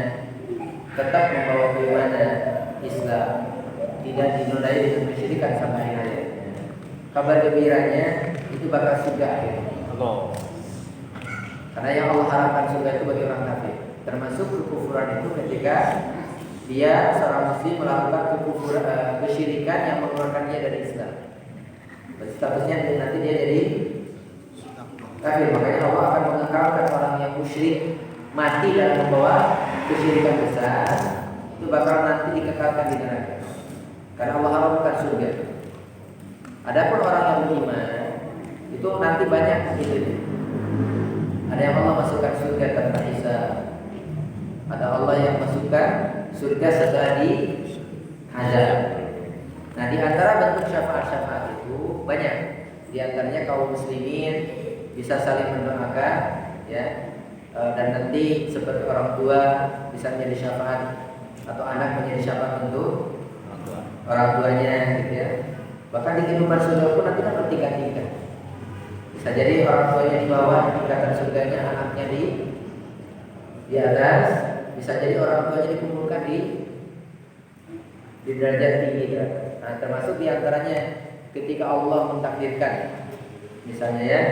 tetap membawa keimanan Islam, tidak dinodai dengan kesyirikan sama ayatnya, kabar gembiranya itu bakal surga akhirnya. Allah. Karena yang Allah harapkan surga itu bagi orang kafir. Termasuk kekufuran itu ketika dia seorang muslim melakukan kesyirikan yang mengeluarkan dia dari Islam. Statusnya nanti dia jadi kafir. Makanya Allah akan mengekalkan orang yang musyrik mati dalam membawa kesyirikan besar, itu bakal nanti dikekalkan di neraka. Karena Allah harapkan surga. Adapun orang yang beriman itu nanti banyak gitu. Ada yang Allah masukkan surga tanpa hisab. Ada Allah yang masukkan surga setelah diazab. Nah, di antara bentuk syafaat-syafaat itu banyak. Di antaranya kaum muslimin bisa saling mendoakan ya. Dan nanti seperti orang tua bisa menjadi syafaat atau anak menjadi syafaat untuk orang tuanya gitu ya. Bahkan di kehidupan surga pun nanti kan bertingkat-tingkat. Bisa jadi orang tuanya di bawah tingkatan surganya, anaknya di atas. Bisa jadi orang tuanya dikumpulkan di derajat tinggi ya. Nah, termasuk di antaranya ketika Allah mentakdirkan, misalnya ya,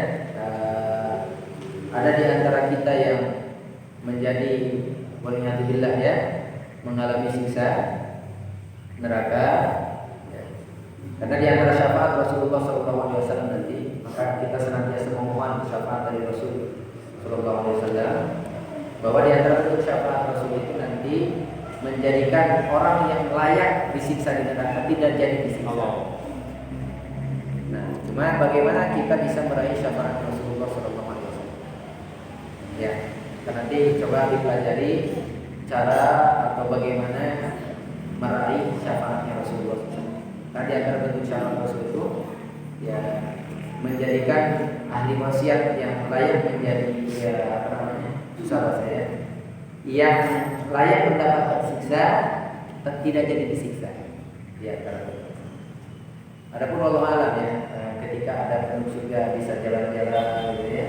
ada di antara kita yang menjadi waliyadzubillah ya, mengalami siksa neraka ya. Karena di antara syafaat Rasulullah SAW nanti, maka kita senantiasa memohon syafaat dari Rasul SAW, bahwa di antara bentuk syafaat Rasul itu nanti menjadikan orang yang layak disiksa di neraka tidak jadi disiksa. Nah, cuma bagaimana kita bisa meraih syafaat Rasulullah SAW? Ya, kita nanti coba dipelajari cara atau bagaimana meraih syafaatnya Rasulullah SAW. Karena di antara bentuk syafaat Rasul itu ya menjadikan ahli maksiat yang layak menjadi ya apa namanya, susah saya, yang layak mendapatkan siksa tidak jadi disiksa. Ya, adapun Allah alam ya, ketika ada penduduk surga bisa jalan-jalan gitu ya,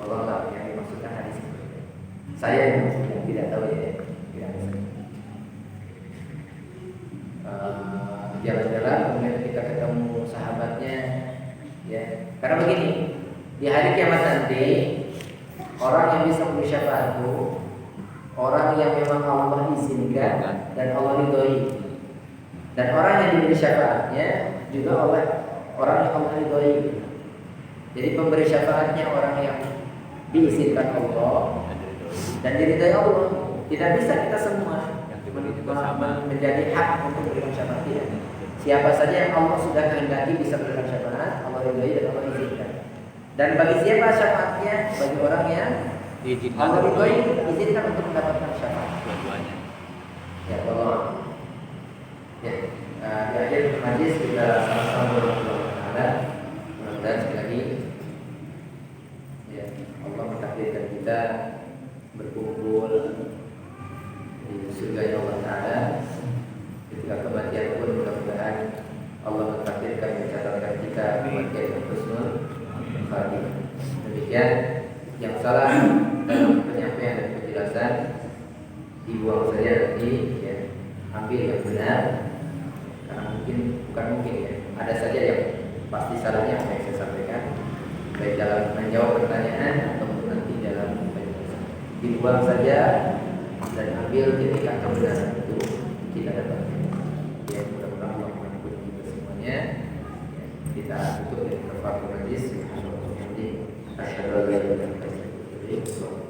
Allah alam yang dimaksudkan hadis itu. Saya yang tidak tahu ya, tidak bisa. Jalan-jalan kemudian ketika ketemu sahabatnya ya, karena begini, di hari kiamat nanti orang yang bisa memberi syafaat itu orang yang memang Allah izinkan dan Allah ridhoi. Dan orang yang diberi syafaatnya juga orang yang Allah ridhoi. Jadi pemberi syafaatnya orang yang diizinkan Allah dan diridhoi Allah. Tidak bisa kita semua menjadi hak untuk memberikan syafaat dia. Siapa saja yang Allah sudah kehendaki bisa memberikan syafaat, Allah ridhoi dan Allah izinkan. Dan bagi siapa syafaatnya? Bagi orang yang Allah ridhoi, izinkan untuk mendapatkan syafaat. Dua-duanya. Ya Allah. Ya, di akhir majlis kita sama-sama berdoa. Mudah-mudahan sekali lagi ya Allah mentakdirkan kita berkumpul di surga Allah Taala. Ketika kematian pun mudah-mudahan Allah mentakdirkan mencatatkan kita kematian yang husnul khatimah. Demikian yang salah dalam penyampaian dan penjelasan dibuang saja nanti ya, ambil yang benar. Karena bukan mungkin ya, ada saja yang pasti salahnya apa yang saya sampaikan, baik dalam menjawab pertanyaan ataupun nanti dalam penjelasan. Dibuang saja dan ambil ketika kebenaran itu kita dapatkan. Ya, mudah-mudahan Allah mengampuni kita semuanya. Ya, kita tutup dengan kafaratul majlis. Asyhadu an la ilaha illallah.